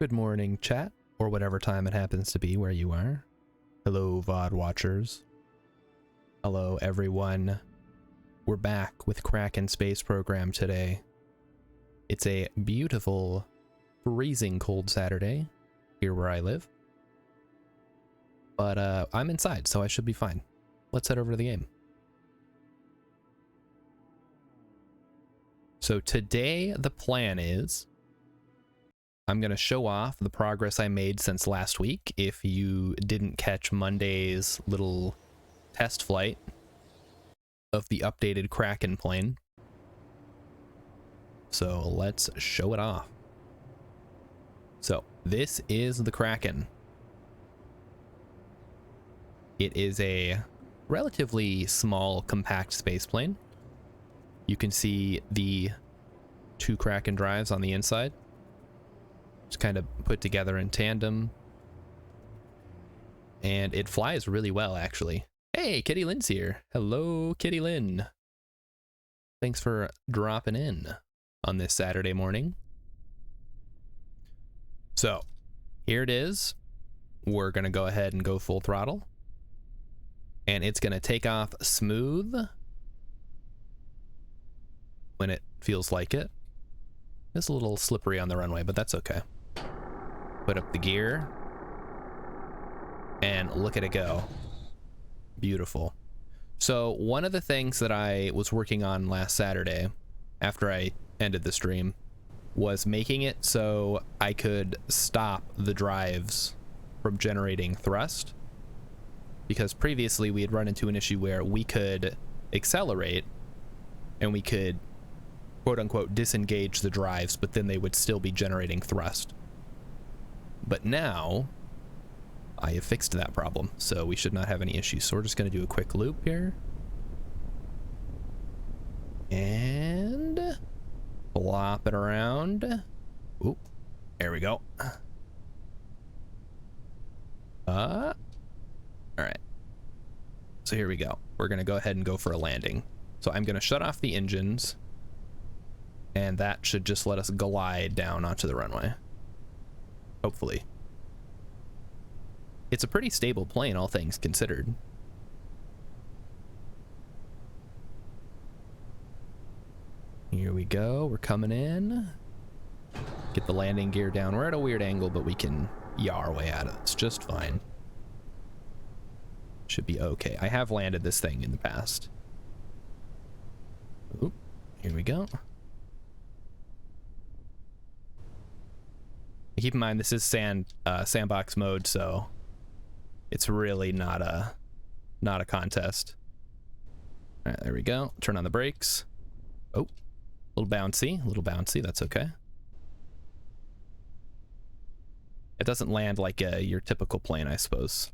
Good morning, chat, or whatever time it happens to be where you are. Hello, VOD watchers. Hello, everyone. We're back with Kraken Space Program today. It's a beautiful, freezing cold Saturday here where I live. But I'm inside, so I should be fine. Let's head over to the game. So today the plan is I'm going to show off the progress I made since last week. If you didn't catch Monday's little test flight of the updated Kraken plane. So let's show it off. So this is the Kraken. It is a relatively small, compact space plane. You can see the two Kraken drives on the inside. It's kind of put together in tandem. And it flies really well, actually. Hey, Kitty Lynn's here. Hello, Kitty Lynn. Thanks for dropping in on this Saturday morning. So, here it is. We're going to go ahead and go full throttle. And it's going to take off smooth when it feels like it. It's a little slippery on the runway, but that's okay. Put up the gear. And look at it go. Beautiful. So one of the things that I was working on last Saturday, after I ended the stream, was making it so I could stop the drives from generating thrust. Because previously we had run into an issue where we could accelerate and we could quote-unquote disengage the drives, but then they would still be generating thrust. But now I have fixed that problem, so we should not have any issues. So we're just going to do a quick loop here. And flop it around. Oop, there we go. All right. So here we go. We're going to go ahead and go for a landing. So I'm going to shut off the engines, and that should just let us glide down onto the runway. Hopefully. It's a pretty stable plane, all things considered. Here we go. We're coming in. Get the landing gear down. We're at a weird angle, but we can yaw our way out of it. It's just fine. Should be okay. I have landed this thing in the past. Oop. Here we go. Keep in mind this is sandbox mode, so it's really not a contest. All right, there we go. Turn on the brakes. Oh, a little bouncy, that's okay. It doesn't land like your typical plane, I suppose.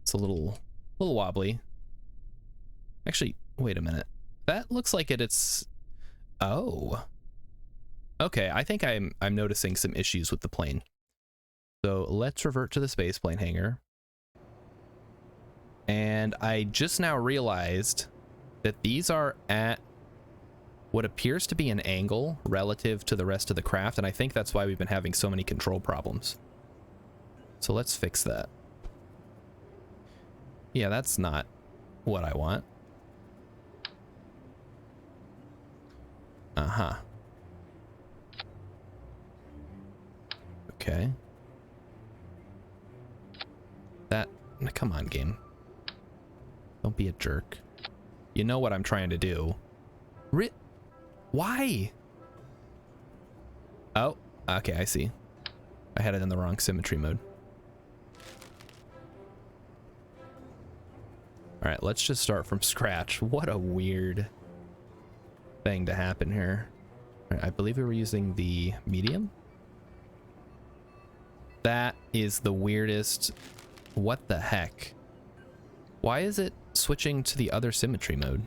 It's a little wobbly. Actually, wait a minute. That looks like it's oh. Okay, I think I'm noticing some issues with the plane. So let's revert to the space plane hangar. And I just now realized that these are at what appears to be an angle relative to the rest of the craft, and I think that's why we've been having so many control problems. So let's fix that. Yeah, that's not what I want. Uh-huh. Okay. That, come on, game. Don't be a jerk. You know what I'm trying to do. Why? Oh, okay, I see. I had it in the wrong symmetry mode. All right, let's just start from scratch. What a weird thing to happen here. All right, I believe we were using the medium. That is the weirdest. What the heck? Why is it switching to the other symmetry mode?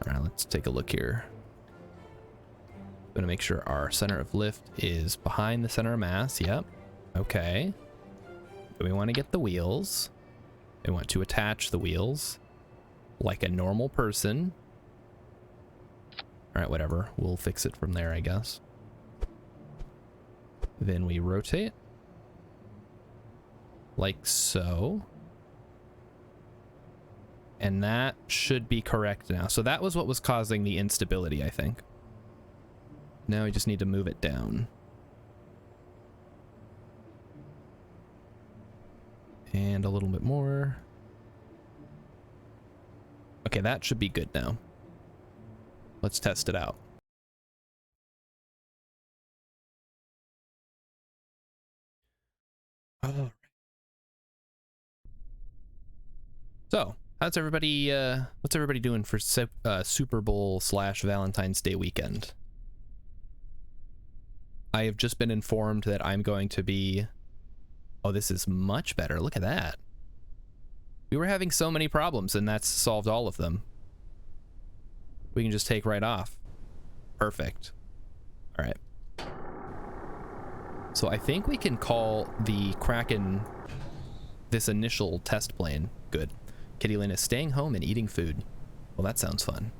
All right, let's take a look here. I'm gonna make sure our center of lift is behind the center of mass. Yep. Okay. We want to get the wheels. We want to attach the wheels like a normal person. Alright, whatever. We'll fix it from there, I guess. Then we rotate. Like so. And that should be correct now. So that was what was causing the instability, I think. Now we just need to move it down. And a little bit more. Okay, that should be good now. Let's test it out. Oh. So, how's everybody, what's everybody doing for Super Bowl / Valentine's Day weekend? I have just been informed that I'm going to be... Oh, this is much better. Look at that. We were having so many problems, and that's solved all of them. We can just take right off. Perfect. All right. So I think we can call the Kraken this initial test plane. Good. Kitty Lynn is staying home and eating food. Well, that sounds fun.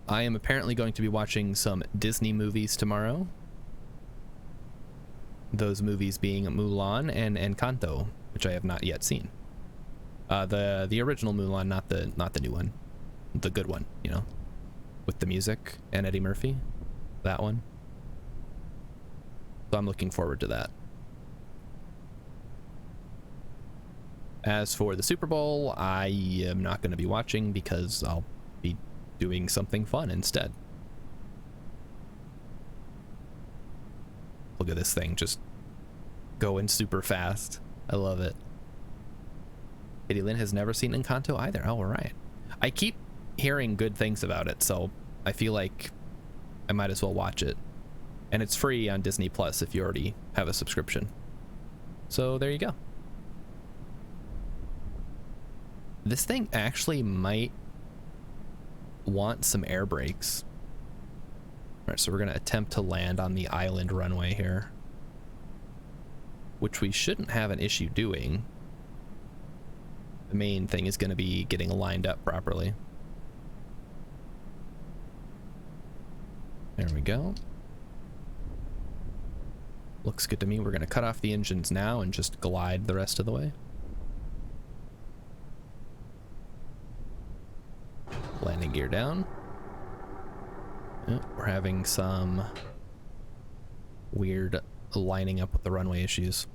I am apparently going to be watching some Disney movies tomorrow. Those movies being Mulan and Encanto, which I have not yet seen. The original Mulan, not the new one, the good one, you know, with the music and Eddie Murphy, that one. So I'm looking forward to that. As for the Super Bowl, I am not going to be watching because I'll be doing something fun instead. Look at this thing just going super fast. I love it. Kitty Lynn has never seen Encanto either. Oh, all right. I keep hearing good things about it, so I feel like I might as well watch it. And it's free on Disney Plus if you already have a subscription. So there you go. This thing actually might want some air brakes. All right, so we're going to attempt to land on the island runway here, which we shouldn't have an issue doing. The main thing is going to be getting lined up properly. There we go. Looks good to me. We're going to cut off the engines now and just glide the rest of the way. Landing gear down. Oh, we're having some weird lining up with the runway issues.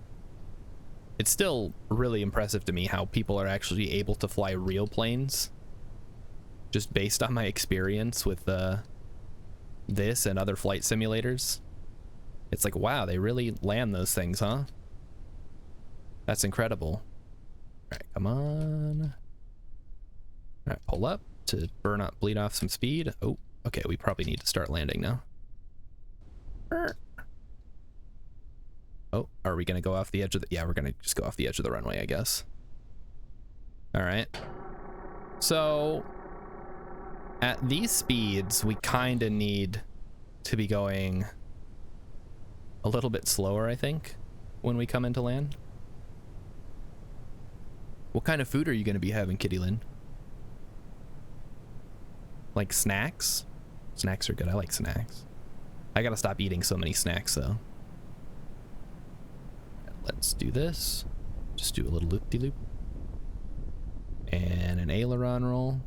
It's still really impressive to me how people are actually able to fly real planes, just based on my experience with this and other flight simulators. It's like, wow, they really land those things, huh? That's incredible. All right, come on. All right, pull up to bleed off some speed. Oh, okay, we probably need to start landing now. Oh, are we gonna go off the edge of the... Yeah, we're gonna just go off the edge of the runway, I guess. All right. So, at these speeds, we kind of need to be going a little bit slower, I think, when we come into land. What kind of food are you gonna be having, Kitty Lynn? Like snacks? Snacks are good. I like snacks. I gotta stop eating so many snacks, though. Let's do this. Just do a little loop-de-loop. And an aileron roll.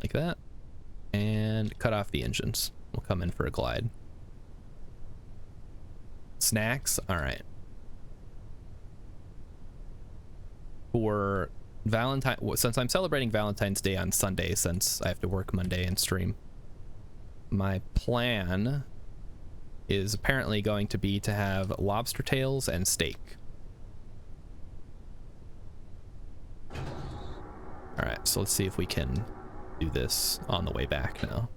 Like that. And cut off the engines. We'll come in for a glide. Snacks? Alright. For since I'm celebrating Valentine's Day on Sunday, since I have to work Monday and stream, my plan is apparently going to be to have lobster tails and steak. All right, so let's see if we can do this on the way back now.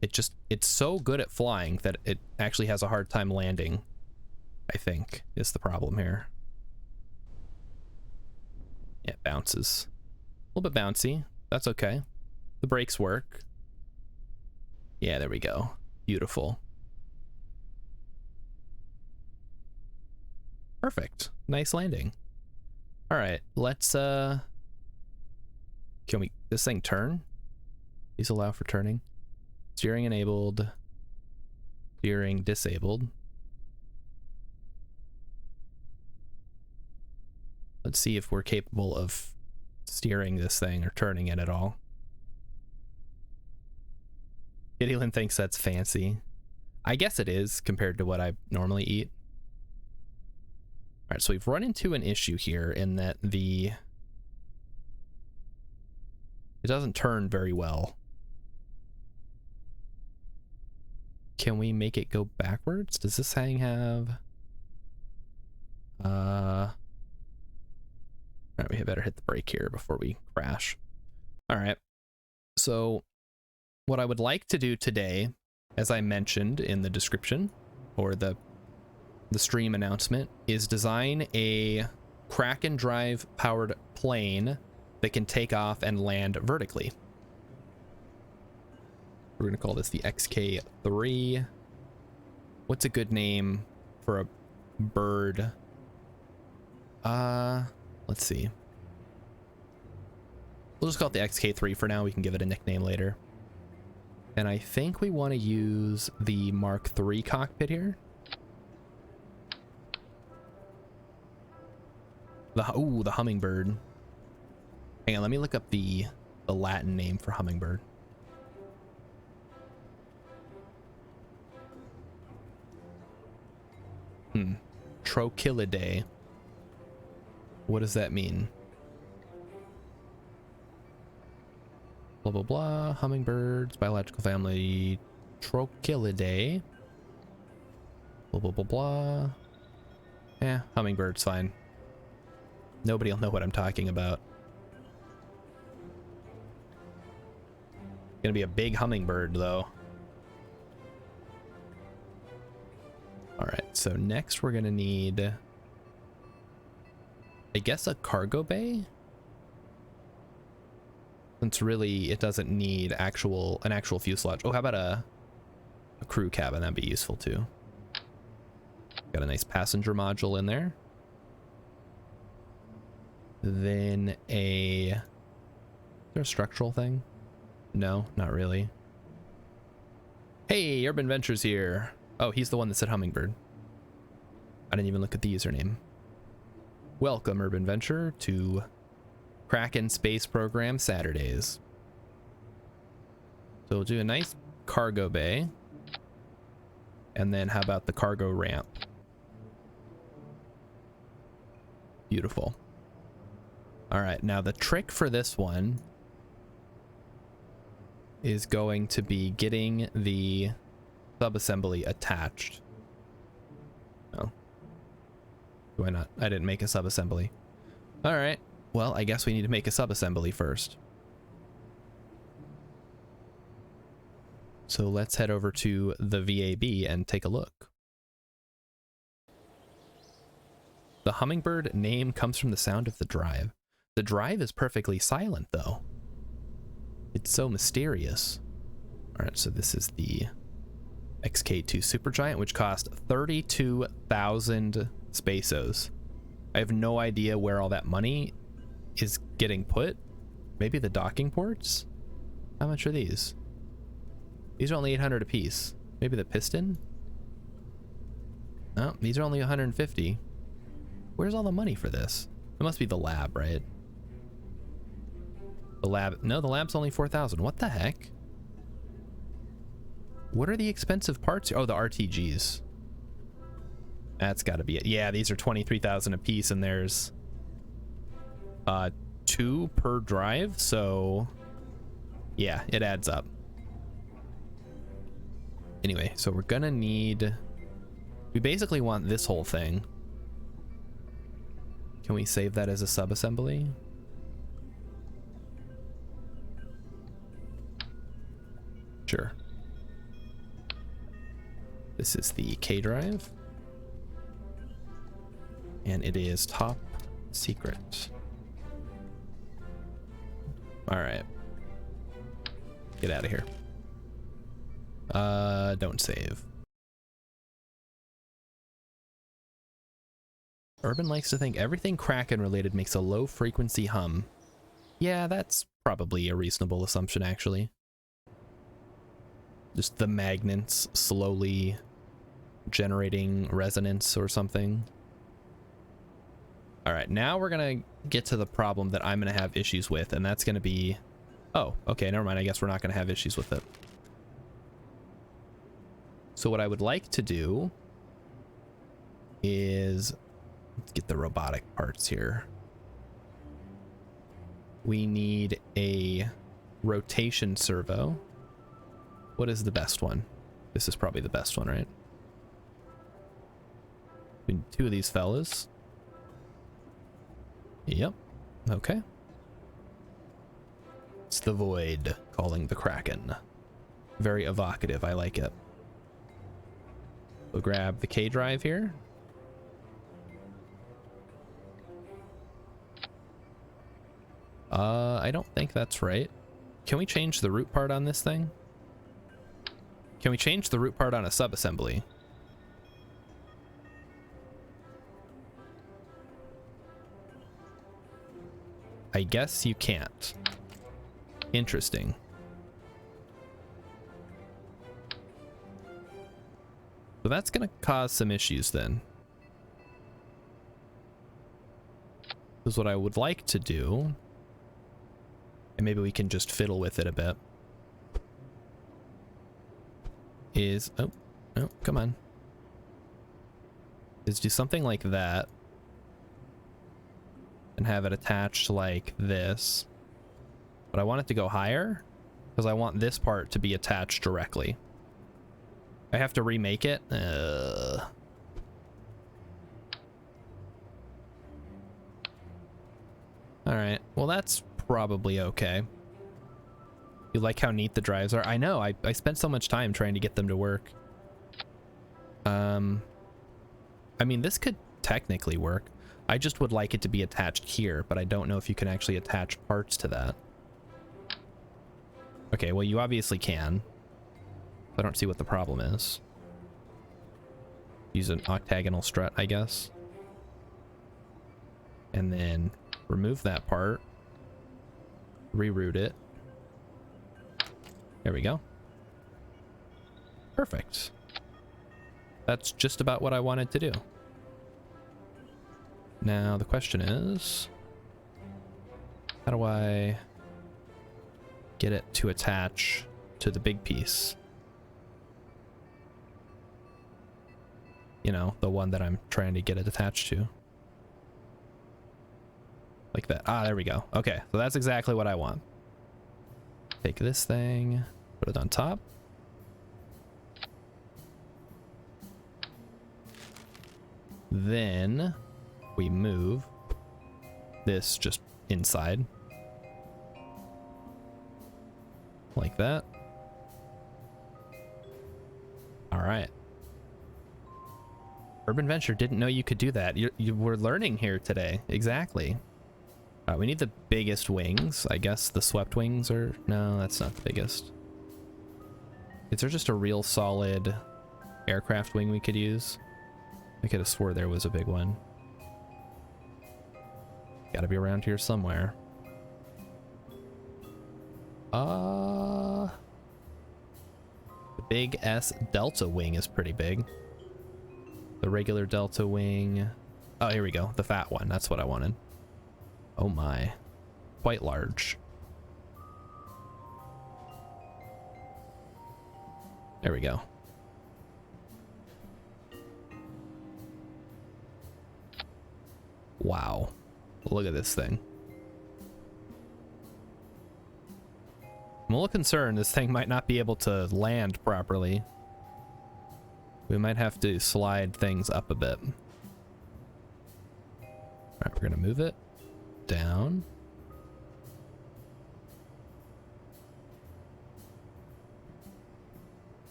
It's so good at flying that it actually has a hard time landing, I think, is the problem here. Yeah, it bounces. A little bit bouncy. That's okay. The brakes work. Yeah, there we go. Beautiful. Perfect. Nice landing. All right, let's can we this thing turn? Please allow for turning. Steering enabled. Steering disabled. Let's see if we're capable of steering this thing or turning it at all. Gideon thinks that's fancy. I guess it is compared to what I normally eat. All right, so we've run into an issue here in that it doesn't turn very well. Can we make it go backwards? Does this thing have... All right, we better hit the brake here before we crash. All right, so what I would like to do today, as I mentioned in the description, or the stream announcement, is design a Kraken drive powered plane that can take off and land vertically. We're gonna call this the XK3. What's a good name for a bird? Let's see. We'll just call it the XK3 for now. We can give it a nickname later. And I think we want to use the Mark III cockpit here. The hummingbird. Hang on, let me look up the Latin name for hummingbird. Trochilidae. What does that mean? Blah, blah, blah. Hummingbirds, biological family, Trochilidae. Blah, blah, blah, blah. Yeah, hummingbird's fine. Nobody will know what I'm talking about. Gonna be a big hummingbird, though. Alright, so next we're gonna need... I guess a cargo bay? Since really it doesn't need an actual fuselage. Oh, how about a crew cabin? That'd be useful too. Got a nice passenger module in there. Then is there a structural thing? No, not really. Hey, Urban Ventures here. Oh, he's the one that said hummingbird. I didn't even look at the username. Welcome, Urban Venture, to Kraken Space Program Saturdays. So we'll do a nice cargo bay. And then how about the cargo ramp? Beautiful. All right, now the trick for this one is going to be getting the subassembly attached. Oh. Why not? I didn't make a subassembly. All right. Well, I guess we need to make a subassembly first. So let's head over to the VAB and take a look. The hummingbird name comes from the sound of the drive. The drive is perfectly silent, though. It's so mysterious. All right, so this is the XK2 Supergiant, which cost 32,000 Spaceos. I have no idea where all that money is getting put. Maybe the docking ports? How much are these? These are only 800 a piece. Maybe the piston? No, these are only 150. Where's all the money for this? It must be the lab, right? The lab, no, the lab's only 4,000. What the heck? What are the expensive parts? Oh, the RTGs. That's got to be it. Yeah, these are 23,000 a piece, and there's 2 per drive, so yeah, it adds up. Anyway, so we're gonna need... We basically want this whole thing. Can we save that as a subassembly? Sure. This is the K drive. And it is top secret. All right. Get out of here. Don't save. Urban likes to think everything Kraken related makes a low frequency hum. Yeah, that's probably a reasonable assumption, actually. Just the magnets slowly generating resonance or something. All right, now we're gonna get to the problem that I'm gonna have issues with, and that's gonna be... Oh, okay, never mind. I guess we're not gonna have issues with it. So what I would like to do is... Let's get the robotic parts here. We need a rotation servo. What is the best one? This is probably the best one, right? We need 2 of these fellas. Yep. Okay. It's the Void calling the Kraken. Very evocative. I like it. We'll grab the K drive here. I don't think that's right. Can we change the root part on this thing? Can we change the root part on a subassembly? I guess you can't. Interesting. So that's gonna cause some issues then. This is what I would like to do. And maybe we can just fiddle with it a bit. Is... Oh, no, come on. Is do something like that. And have it attached like this. But I want it to go higher. Because I want this part to be attached directly. I have to remake it. Alright, well that's probably okay. You like how neat the drives are? I know, I spent so much time trying to get them to work. I mean, this could technically work. I just would like it to be attached here, but I don't know if you can actually attach parts to that. Okay, well you obviously can. I don't see what the problem is. Use an octagonal strut, I guess. And then remove that part. Reroute it. There we go. Perfect. That's just about what I wanted to do. Now the question is, how do I get it to attach to the big piece? You know, the one that I'm trying to get it attached to. Like that. Ah, there we go. Okay, so that's exactly what I want. Take this thing, put it on top. Then we move this just inside. Like that. All right. Urban Venture didn't know you could do that. You were learning here today. Exactly. We need the biggest wings. I guess the swept wings are... No, that's not the biggest. Is there just a real solid aircraft wing we could use? I could have swore there was a big one. Gotta be around here somewhere. The big S Delta wing is pretty big. The regular Delta wing... Oh, here we go. The fat one. That's what I wanted. Oh my. Quite large. There we go. Wow. Look at this thing. I'm a little concerned this thing might not be able to land properly. We might have to slide things up a bit. Alright, we're gonna move it down.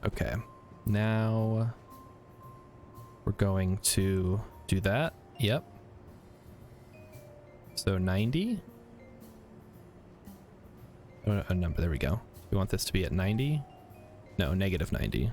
Okay, now we're going to do that. Yep. So 90. Oh, a number, there we go. We want this to be at 90. No, negative 90.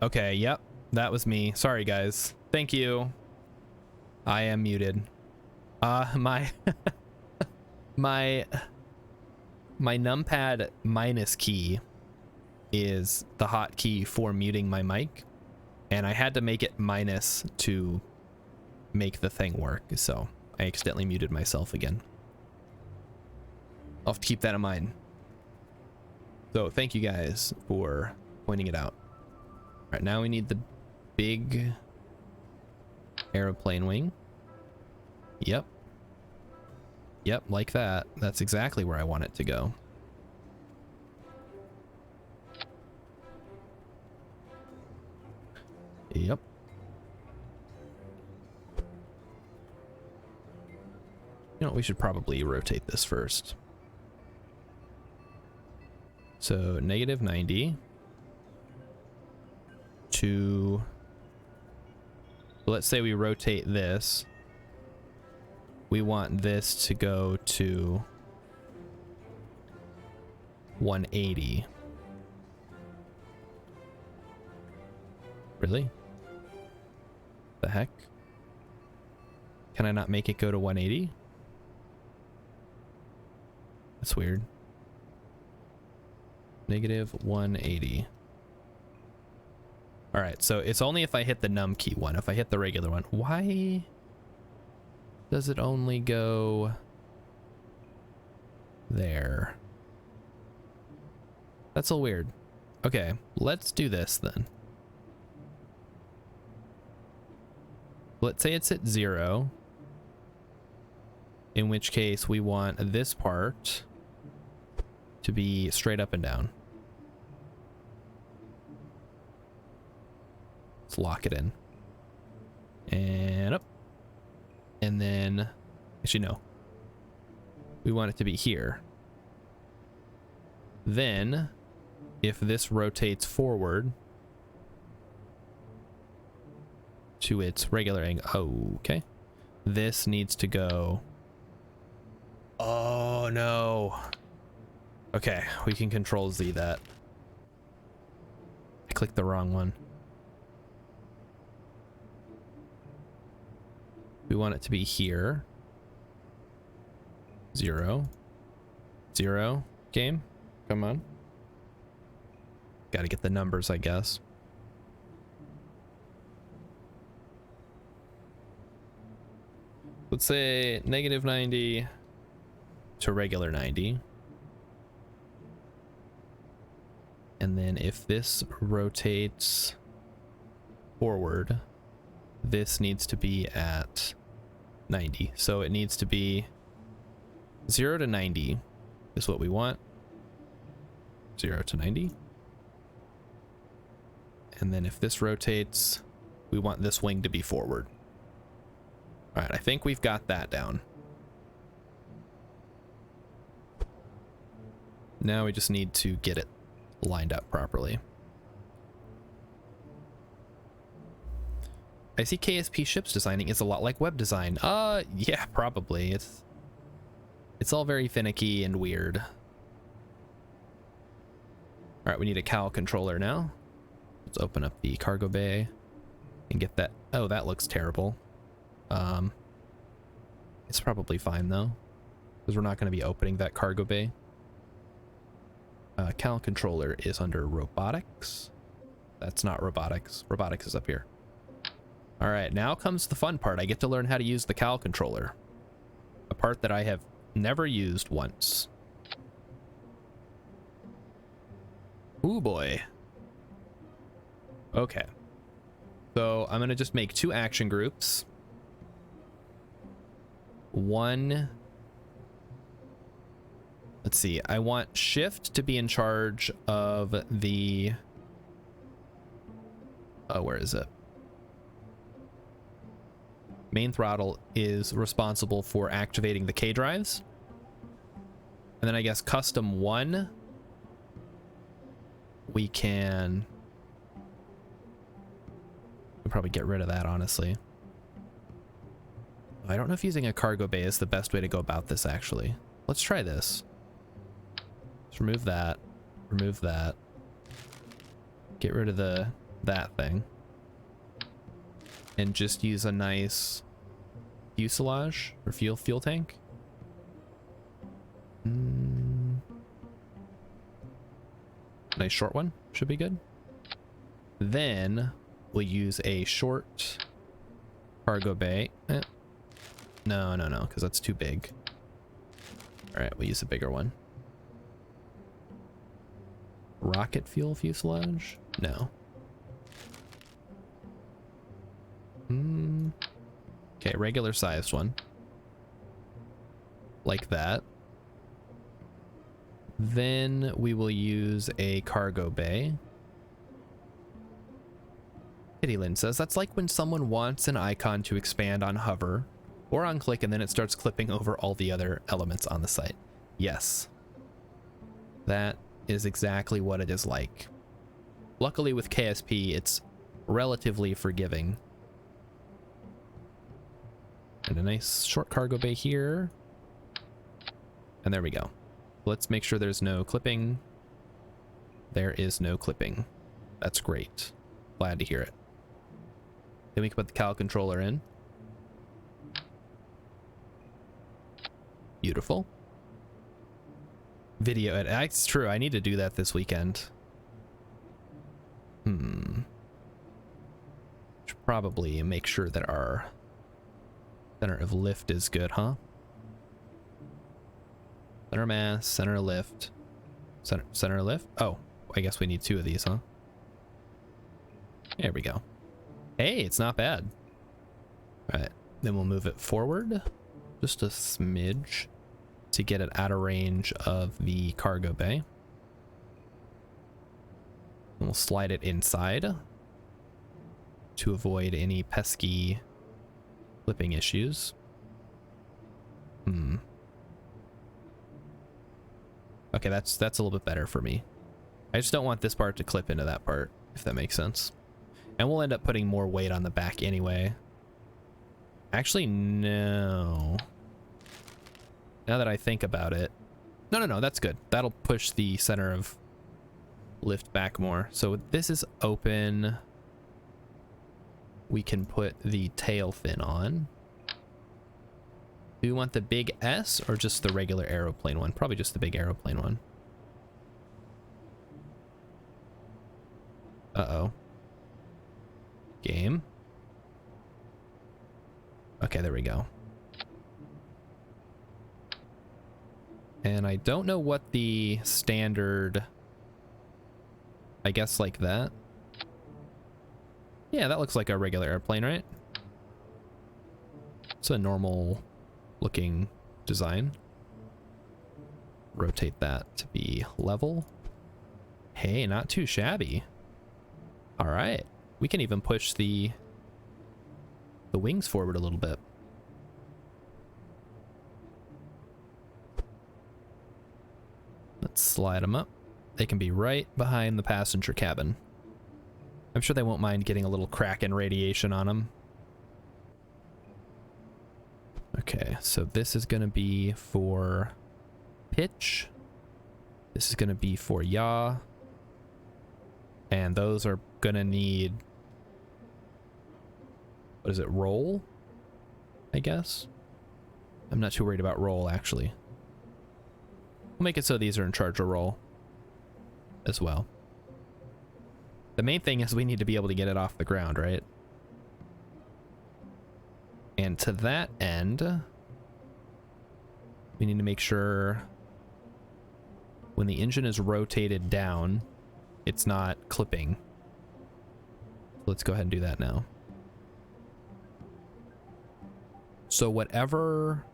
Okay, yep. That was me. Sorry, guys. Thank you. I am muted. My my numpad minus key is the hotkey for muting my mic, and I had to make it minus to make the thing work, so I accidentally muted myself again. I'll have to keep that in mind. So thank you guys for pointing it out. All right, now we need the big airplane wing. Yep. Yep, like that. That's exactly where I want it to go. Yep. You know, we should probably rotate this first. So -90 to, let's say we rotate this. We want this to go to 180. Really? The heck? Can I not make it go to 180? That's weird. -180. All right, so it's only if I hit the num key one. If I hit the regular one, why does it only go there? That's a little weird. Okay, let's do this then. Let's say it's at 0, in which case we want this part to be straight up and down. Let's lock it in. And up. And then, actually no. We want it to be here. Then, if this rotates forward to its regular angle, okay. This needs to go. Oh no. Okay, we can control Z that. I clicked the wrong one. We want it to be here. 0. 0. Game. Come on. Gotta get the numbers, I guess. Let's say -90 to regular 90. And then if this rotates forward, this needs to be at 90. So it needs to be 0 to 90 is what we want. 0 to 90. And then if this rotates, we want this wing to be forward. All right, I think we've got that down. Now we just need to get it lined up properly. I see KSP ships designing is a lot like web design. Yeah, probably. It's all very finicky and weird. All right, we need a cowl controller now. Let's open up the cargo bay and get that. Oh, that looks terrible. It's probably fine though, because we're not going to be opening that cargo bay. Cowl controller is under robotics. That's not robotics. Robotics is up here. All right, now comes the fun part. I get to learn how to use the cowl controller, a part that I have never used once. Ooh boy. Okay. So I'm gonna just make 2 action groups. One. Let's see. I want Shift to be in charge of the. Oh, where is it? Main throttle is responsible for activating the K drives. And then I guess custom 1. We can. We'll probably get rid of that, honestly. I don't know if using a cargo bay is the best way to go about this, actually. Let's try this. Let's remove that. Remove that. Get rid of the that thing and just use a nice fuselage or fuel tank. Nice short one should be good. Then we'll use a short cargo bay. No, because that's too big. All right, we'll use a bigger one. Rocket fuel fuselage? No. Okay, regular sized one. Like that. Then we will use a cargo bay. Pittylin says, that's like when someone wants an icon to expand on hover or on click and then it starts clipping over all the other elements on the site. Yes. That is exactly what it is like. Luckily with KSP, it's relatively forgiving. And a nice short cargo bay here. And there we go. Let's make sure there's no clipping. There is no clipping. That's great. Glad to hear it. Then we can put the cal controller in. Beautiful. Video edit. It's true. I need to do that this weekend. Should probably make sure that our center of lift is good, huh? Center mass, center of lift. Center of lift? Oh, I guess we need two of these, huh? There we go. Hey, it's not bad. All right, then we'll move it forward just a smidge to get it out of range of the cargo bay. And we'll slide it inside to avoid any pesky clipping issues. Okay, that's a little bit better for me. I just don't want this part to clip into that part, if that makes sense. And we'll end up putting more weight on the back anyway. Actually, no. Now that I think about it. No, that's good. That'll push the center of lift back more. So this is open. We can put the tail fin on. Do you want the big S or just the regular aeroplane one? Probably just the big aeroplane one. Uh-oh. Game. Okay, there we go. And I don't know what the standard... I guess like that. Yeah, that looks like a regular airplane, right? It's a normal looking design. Rotate that to be level. Hey, not too shabby. All right. We can even push the wings forward a little bit. Let's slide them up. They can be right behind the passenger cabin. I'm sure they won't mind getting a little Kraken radiation on them. Okay, so this is going to be for pitch. This is going to be for yaw. And those are going to need... what is it, roll? I guess? I'm not too worried about roll, actually. We'll make it so these are in charge of roll as well. The main thing is we need to be able to get it off the ground, right? And to that end, we need to make sure when the engine is rotated down, it's not clipping. Let's go ahead and do that now. So whatever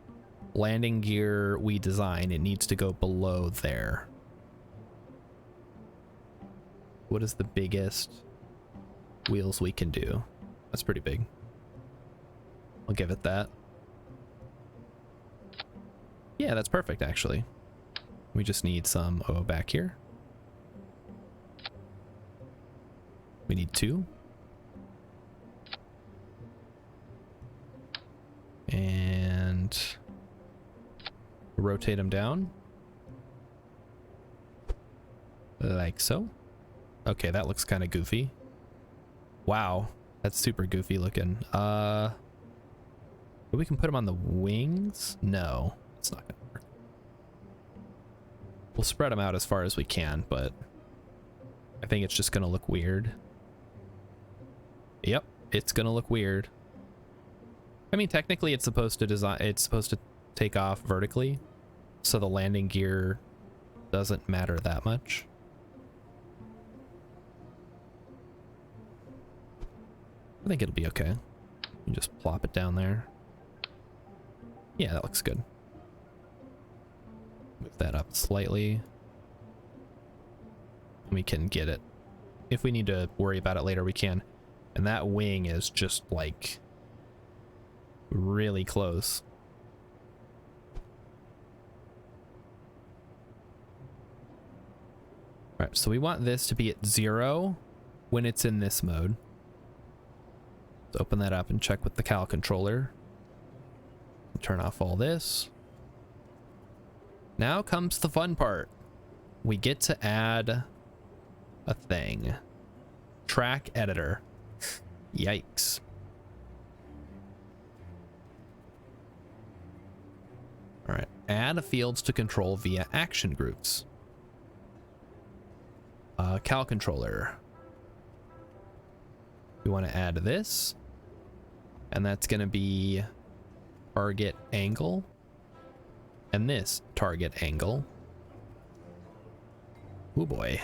landing gear we design, it needs to go below there. What is the biggest wheels we can do? That's pretty big. I'll give it that. Yeah, that's perfect, actually. We just need some back here. We need two. And rotate them down. Like so. Okay, that looks kind of goofy. Wow, that's super goofy looking. We can put him on the wings? No, it's not gonna work. We'll spread them out as far as we can, but I think it's just gonna look weird. Yep, it's gonna look weird. I mean, technically it's supposed to take off vertically, so the landing gear doesn't matter that much. I think it'll be okay. You just plop it down there. Yeah, that looks good. Move that up slightly. We can get it. If we need to worry about it later, we can. And that wing is just like really close. All right, so we want this to be at 0 when it's in this mode. Let's open that up and check with the Cal controller. Turn off all this. Now comes the fun part. We get to add a thing. Track editor. Yikes. All right, add fields to control via action groups. Cal controller. We want to add this, and that's going to be target angle, and this target angle. Oh boy.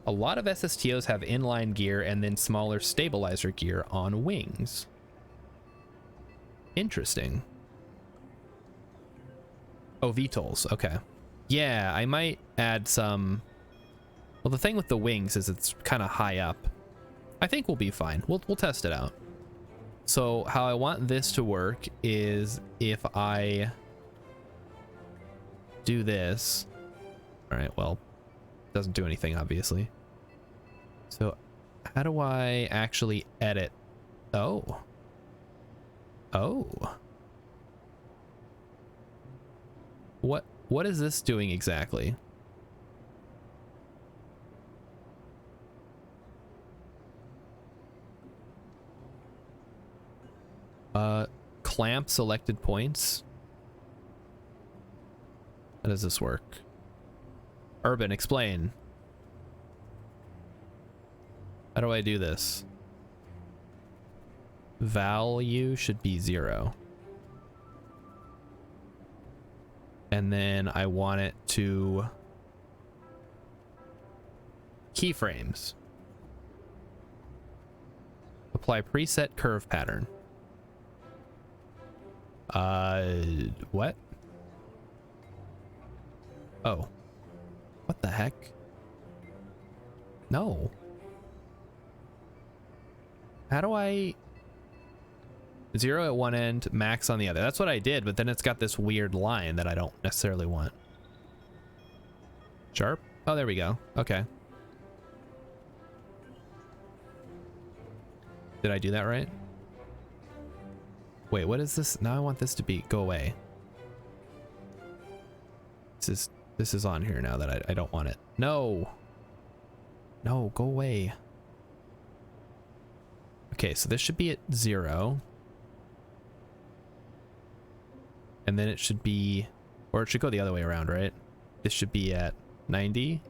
A lot of SSTOs have inline gear and then smaller stabilizer gear on wings. Interesting. Oh, VTOLs. Okay. Yeah, I might add some. Well, the thing with the wings is it's kind of high up. I think we'll be fine. We'll test it out. So how I want this to work is if I do this. All right, well, it doesn't do anything, obviously. So how do I actually edit? Oh. What is this doing exactly? Clamp selected points. How does this work? Urban, explain. How do I do this? Value should be 0. And then I want it to keyframes. Apply preset curve pattern. What? Oh. What the heck? No. How do I... 0 at one end, max on the other. That's what I did, but then it's got this weird line that I don't necessarily want. Sharp? Oh, there we go. Okay. Did I do that right? Wait, what is this? Now I want this to be go away. This is on here now that I don't want it. No. No, go away. Okay, so this should be at 0. And then it should be, or it should go the other way around, right? This should be at 90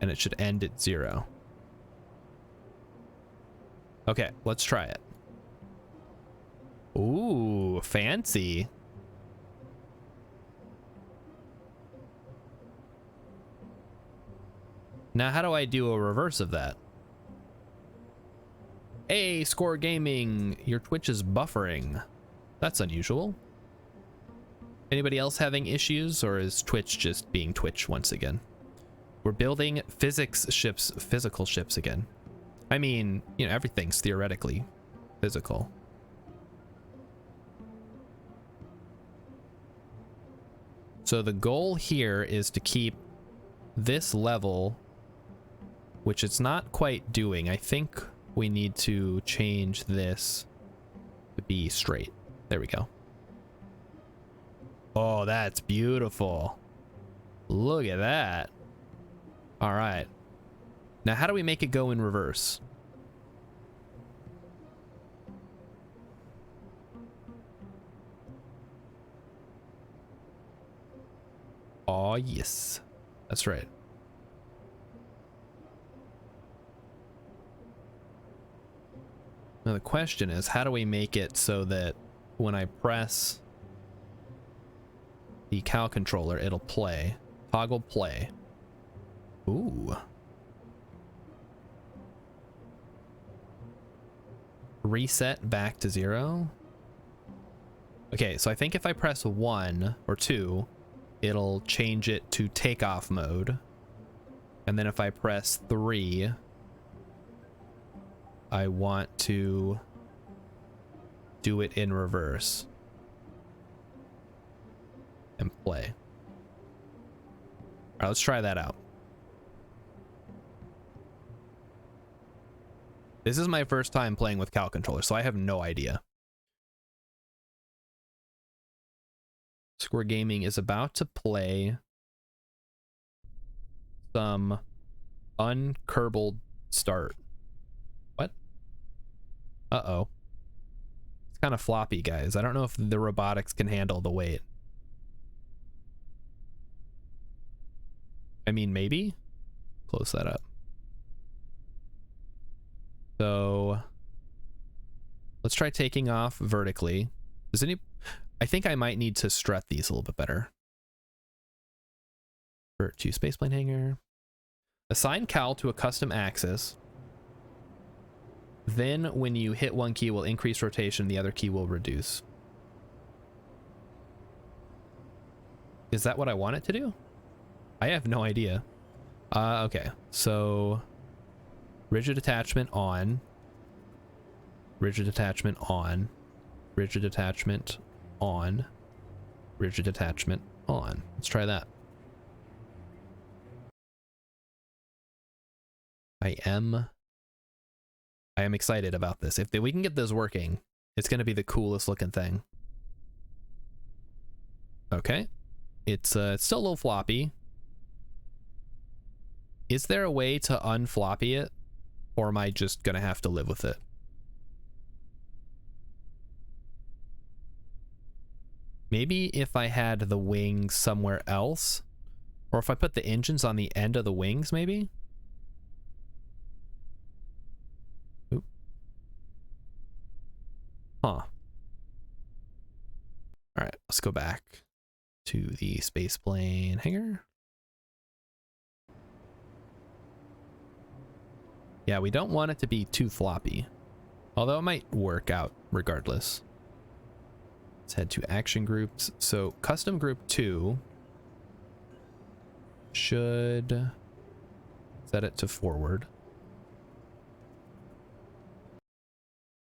and it should end at 0. Okay, let's try it. Ooh, fancy. Now, how do I do a reverse of that? Hey, Score Gaming, your Twitch is buffering. That's unusual. Anybody else having issues, or is Twitch just being Twitch once again? We're building physical ships again. I mean, you know, everything's theoretically physical. So the goal here is to keep this level, which it's not quite doing. I think we need to change this to be straight. There we go. Oh, that's beautiful. Look at that. All right. Now, how do we make it go in reverse? Oh, yes. That's right. Now, the question is, how do we make it so that when I press the cow controller, it'll play? Toggle play. Ooh. Reset back to 0. Okay, so I think if I press 1 or 2, it'll change it to takeoff mode. And then if I press 3, I want to do it in reverse. And play. All right, let's try that out. This is my first time playing with cow controller, so I have no idea. Square Gaming is about to play some unkerbled start. What? Uh-oh. It's kind of floppy, guys. I don't know if the robotics can handle the weight. I mean, maybe? Close that up. So let's try taking off vertically. I think I might need to strut these a little bit better. Vert to spaceplane hanger. Assign cowl to a custom axis. Then when you hit one key, will increase rotation, the other key will reduce. Is that what I want it to do? I have no idea. Okay, so rigid attachment on. Rigid attachment on. Rigid attachment on. Rigid attachment on. Let's try that. I am excited about this. If we can get this working, it's going to be the coolest looking thing. Okay. It's still a little floppy. Is there a way to unfloppy it? Or am I just going to have to live with it? Maybe if I had the wings somewhere else? Or if I put the engines on the end of the wings, maybe? Oop. Huh. Alright, let's go back to the spaceplane hangar. Yeah, we don't want it to be too floppy. Although it might work out regardless. Let's head to action groups. So custom group 2 should set it to forward.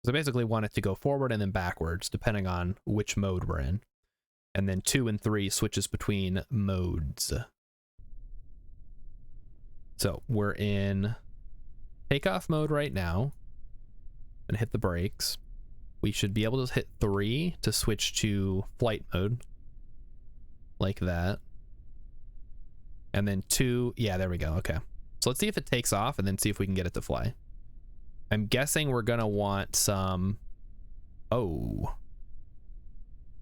So I basically want it to go forward and then backwards, depending on which mode we're in. And then 2 and 3 switches between modes. So we're in takeoff mode right now. And hit the brakes. We should be able to hit 3 to switch to flight mode. Like that. And then 2, yeah, there we go, okay. So let's see if it takes off and then see if we can get it to fly. I'm guessing we're gonna want some... Oh.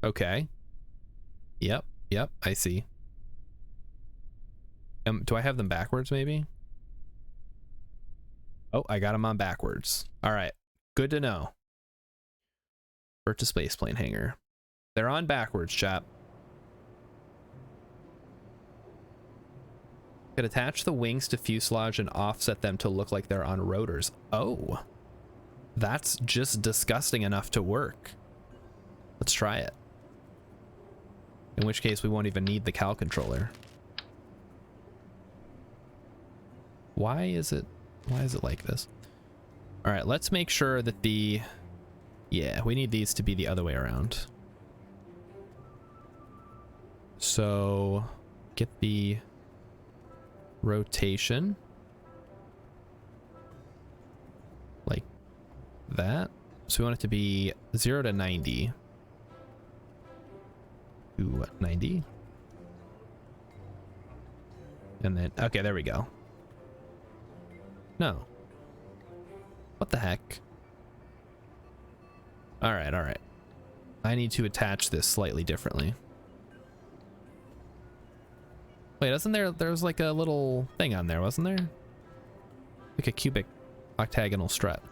Okay. Yep, I see. Do I have them backwards, maybe? Oh, I got them on backwards. All right, good to know. Vert to spaceplane hangar. They're on backwards, chap. Could attach the wings to fuselage and offset them to look like they're on rotors. Oh, that's just disgusting enough to work. Let's try it. In which case we won't even need the cow controller. Why is it like this? All right, let's make sure that yeah, we need these to be the other way around. So get the rotation like that. So we want it to be 0 to 90 to 90. And then, okay, there we go. No. What the heck? All right, all right. I need to attach this slightly differently. Wait, wasn't there's like a little thing on there, wasn't there? Like a cubic octagonal strut.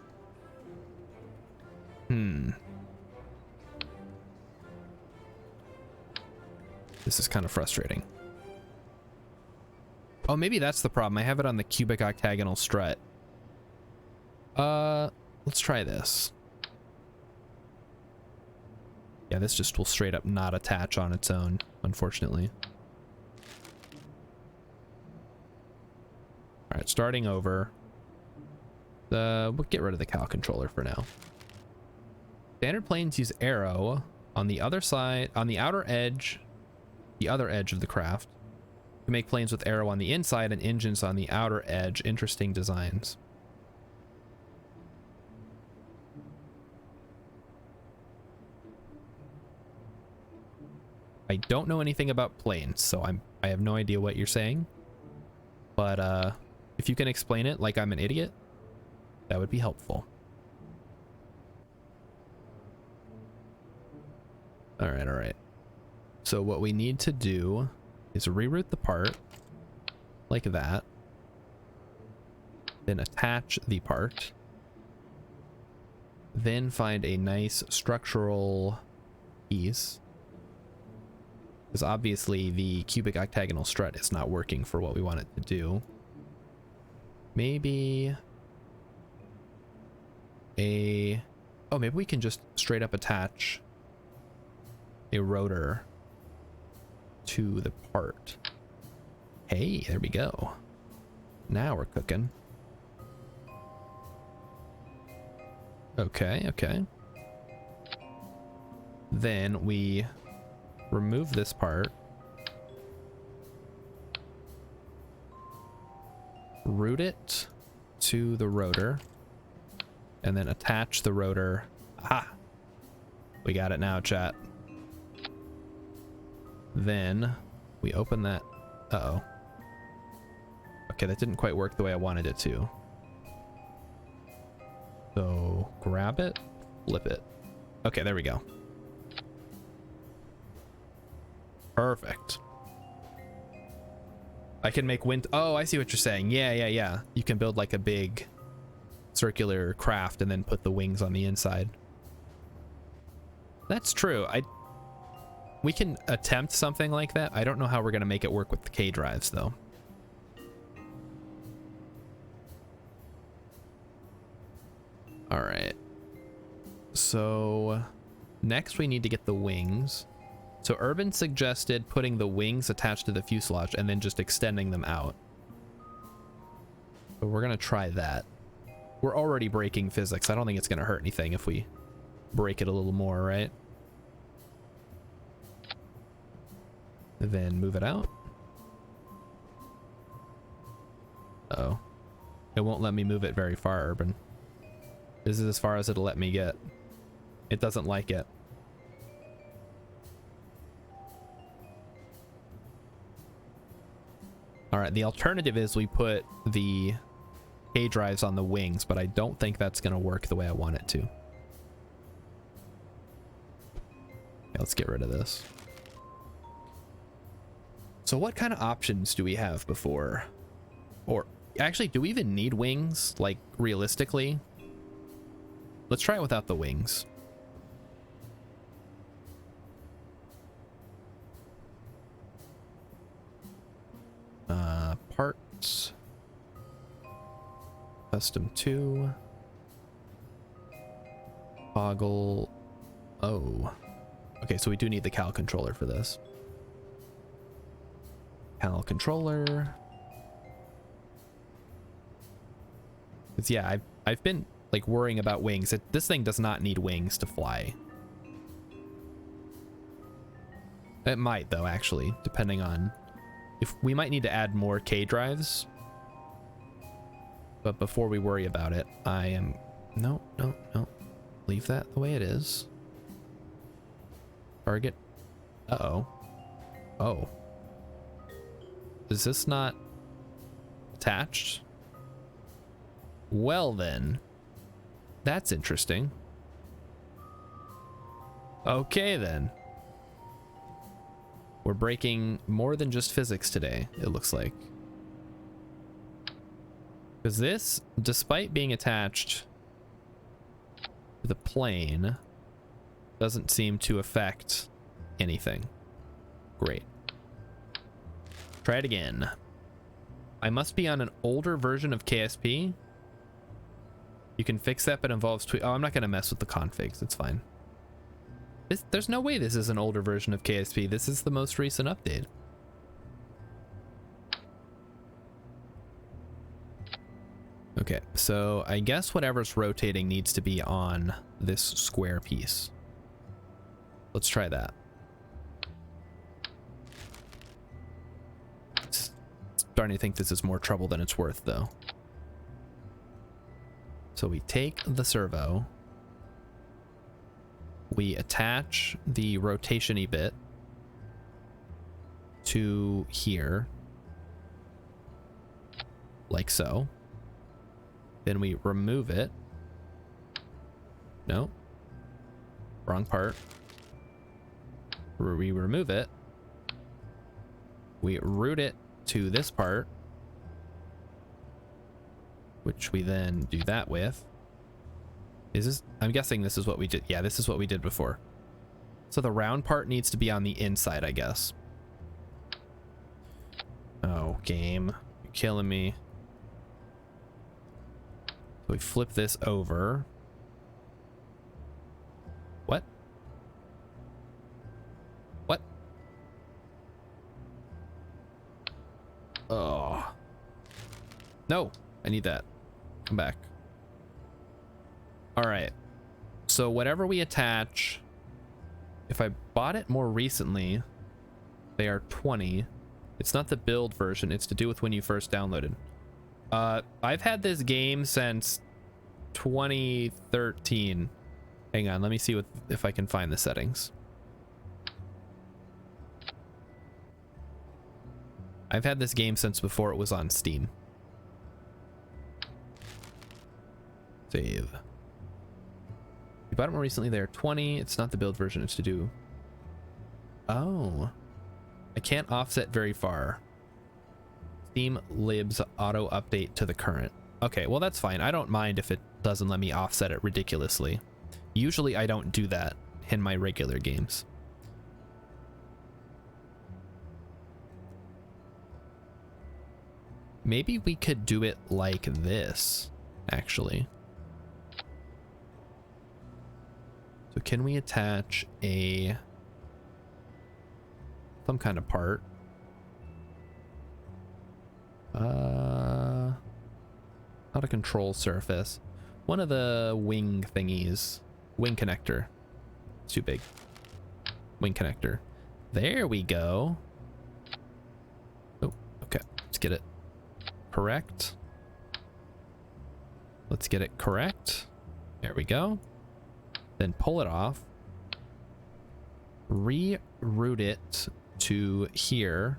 This is kind of frustrating. Oh, maybe that's the problem. I have it on the cubic octagonal strut. Let's try this. Yeah, this just will straight up not attach on its own, unfortunately. All right, starting over. We'll get rid of the cal controller for now. Standard planes use arrow on the other side, on the outer edge, the other edge of the craft, to make planes with arrow on the inside and engines on the outer edge. Interesting designs. I don't know anything about planes, so I have no idea what you're saying. But if you can explain it like I'm an idiot, that would be helpful. All right, all right. So what we need to do is reroute the part like that. Then attach the part. Then find a nice structural piece. Because obviously the cubic octagonal strut is not working for what we want it to do. Maybe maybe we can just straight up attach a rotor to the part. Hey, there we go. Now we're cooking. Okay, okay. Then we remove this part. Route it to the rotor. And then attach the rotor. Aha! We got it now, chat. Then we open that. Uh-oh. Okay, that didn't quite work the way I wanted it to. So grab it, flip it. Okay, there we go. Perfect. I can make wind. Oh, I see what you're saying. Yeah, yeah, yeah. You can build like a big circular craft and then put the wings on the inside. That's true. We can attempt something like that. I don't know how we're going to make it work with the K drives though. All right. So next we need to get the wings. So Urban suggested putting the wings attached to the fuselage and then just extending them out. So we're going to try that. We're already breaking physics. I don't think it's going to hurt anything if we break it a little more, right? And then move it out. Uh-oh. It won't let me move it very far, Urban. This is as far as it'll let me get. It doesn't like it. All right, the alternative is we put the K drives on the wings, but I don't think that's going to work the way I want it to. Okay, let's get rid of this. So what kind of options do we have before? Or actually, do we even need wings, like realistically? Let's try it without the wings. Parts. Custom 2. Toggle. Oh. Okay, so we do need the cal controller for this. Cal controller. Because yeah, I've been like worrying about wings. This thing does not need wings to fly. It might though, actually, depending on if we might need to add more K drives. But before we worry about it, I am no. Leave that the way it is. Target. Uh-oh. Oh. Is this not attached? Well then, that's interesting. Okay then. We're breaking more than just physics today, it looks like. Because this, despite being attached to the plane, doesn't seem to affect anything. Great. Try it again. I must be on an older version of KSP. You can fix that, but involves tweak. Oh, I'm not going to mess with the configs. It's fine. There's no way this is an older version of KSP. This is the most recent update. Okay, so I guess whatever's rotating needs to be on this square piece. Let's try that. Starting to think this is more trouble than it's worth, though. So we take the servo, we attach the rotation-y bit to here, like so. Then we remove it. No, wrong part. We remove it. We route it to this part, which we then do that with. Is this, I'm guessing this is what we did. Yeah, this is what we did before. So the round part needs to be on the inside, I guess. Oh, game. You're killing me. So we flip this over. What? What? Oh. No, I need that. Come back. All right. So whatever we attach, if I bought it more recently, they are 20. It's not the build version. It's to do with when you first downloaded. I've had this game since 2013. Hang on, let me see if I can find the settings. I've had this game since before it was on Steam. Save. You bought it more recently, they're 20. It's not the build version, it's to do. Oh. I can't offset very far. Steam libs auto update to the current. Okay, well that's fine. I don't mind if it doesn't let me offset it ridiculously. Usually I don't do that in my regular games. Maybe we could do it like this, actually. So can we attach some kind of part? Not a control surface. One of the wing thingies. Wing connector. It's too big. Wing connector. There we go. Oh, okay. Let's get it correct. Let's get it correct. There we go. Then pull it off. Reroute it to here.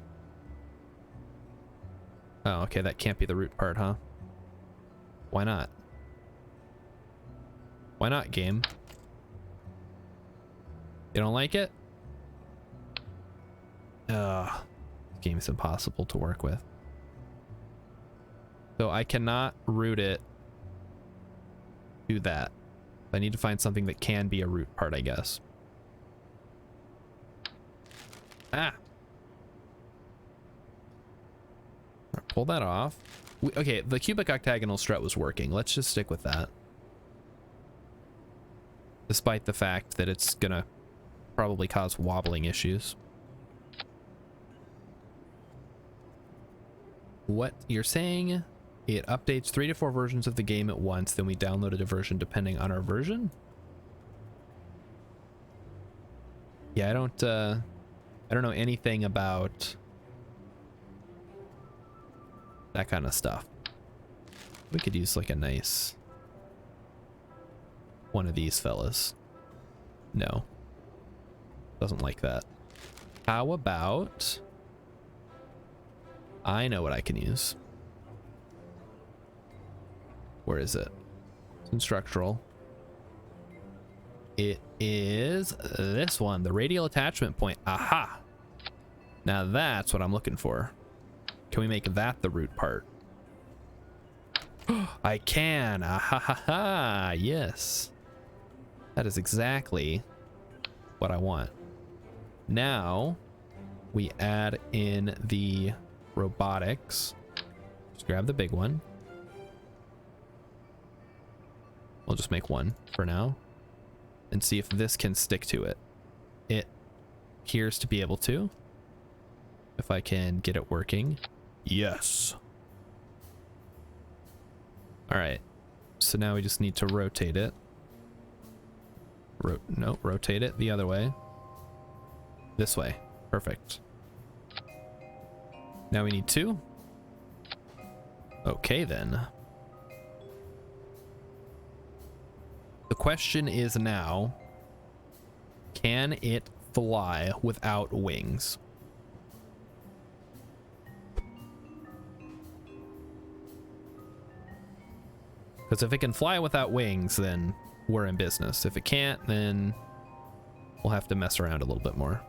Oh, okay. That can't be the root part, huh? Why not? Why not, game? You don't like it? Ugh. This game is impossible to work with. So I cannot route it to that. I need to find something that can be a root part, I guess. Ah! Right, pull that off. Okay, the cubic octagonal strut was working. Let's just stick with that. Despite the fact that it's gonna probably cause wobbling issues. What you're saying? It updates 3 to 4 versions of the game at once, then we downloaded a version depending on our version? Yeah, I don't know anything about that kind of stuff. We could use like a nice one of these fellas. No. Doesn't like that. How about... I know what I can use. Where is it? It's in structural. It is this one, the radial attachment point. Aha! Now that's what I'm looking for. Can we make that the root part? I can! Ah ha ha ha! Yes. That is exactly what I want. Now we add in the robotics. Just grab the big one. We'll just make one for now and see if this can stick to it. It appears to be able to. If I can get it working. Yes. All right. So now we just need to rotate it. Rotate it the other way. This way. Perfect. Now we need two. Okay then. The question is now, can it fly without wings? Because if it can fly without wings, then we're in business. If it can't, then we'll have to mess around a little bit more.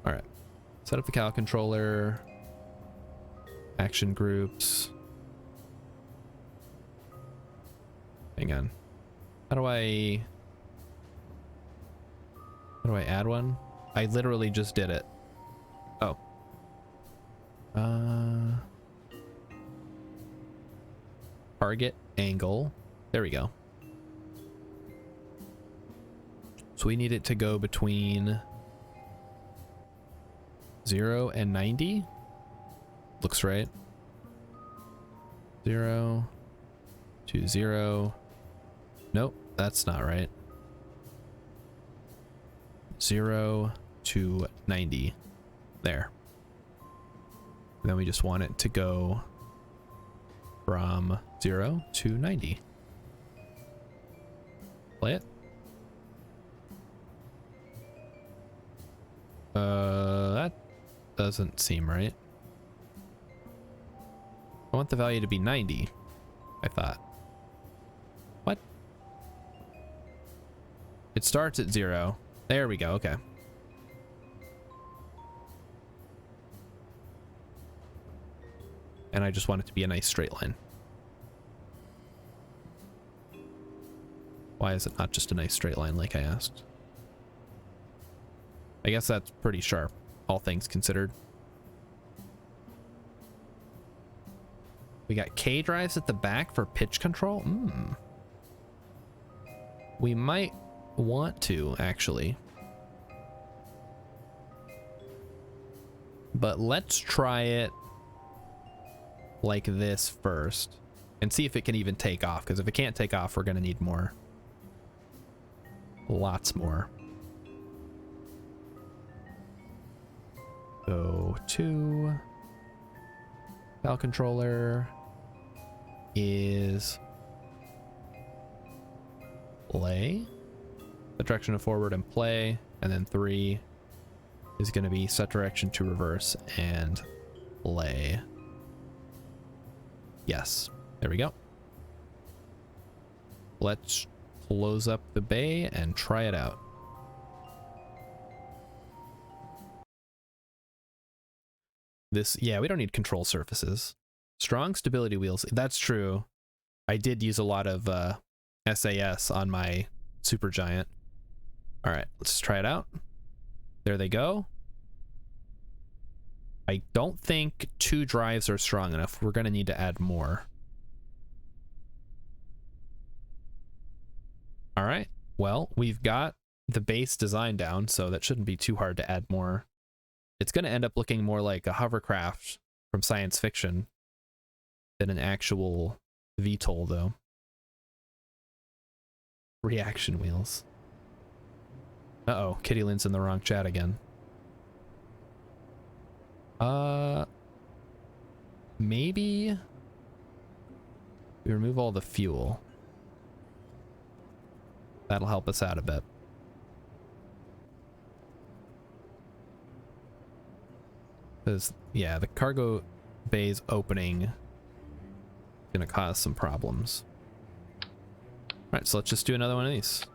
All right. Set up the cal controller. Action groups. Hang on. How do I add one? I literally just did it. Oh. Target angle. There we go. So we need it to go between 0 and 90. Looks right. 0 to 0. Nope, that's not right. 0 to 90. There. And then we just want it to go from 0 to 90. Play it. That doesn't seem right. I want the value to be 90, I thought. What? It starts at 0. There we go, okay. And I just want it to be a nice straight line. Why is it not just a nice straight line like I asked? I guess that's pretty sharp, all things considered. We got K drives at the back for pitch control. We might want to, actually. But let's try it like this first and see if it can even take off, because if it can't take off, we're going to need more. Lots more. Go to cal controller is play, the direction of forward and play, and then 3 is going to be set direction to reverse and play. Yes, there we go. Let's close up the bay and try it out. This, yeah, we don't need control surfaces. Strong stability wheels, that's true. I did use a lot of SAS on my Supergiant. All right, let's try it out. There they go. I don't think 2 drives are strong enough. We're going to need to add more. All right, well, we've got the base design down, so that shouldn't be too hard to add more. It's going to end up looking more like a hovercraft from science fiction than an actual VTOL, though. Reaction wheels. Uh-oh, Kitty Lynn's in the wrong chat again. Maybe we remove all the fuel. That'll help us out a bit. Because, yeah, the cargo bay's opening is going to cause some problems. All right, so let's just do another one of these.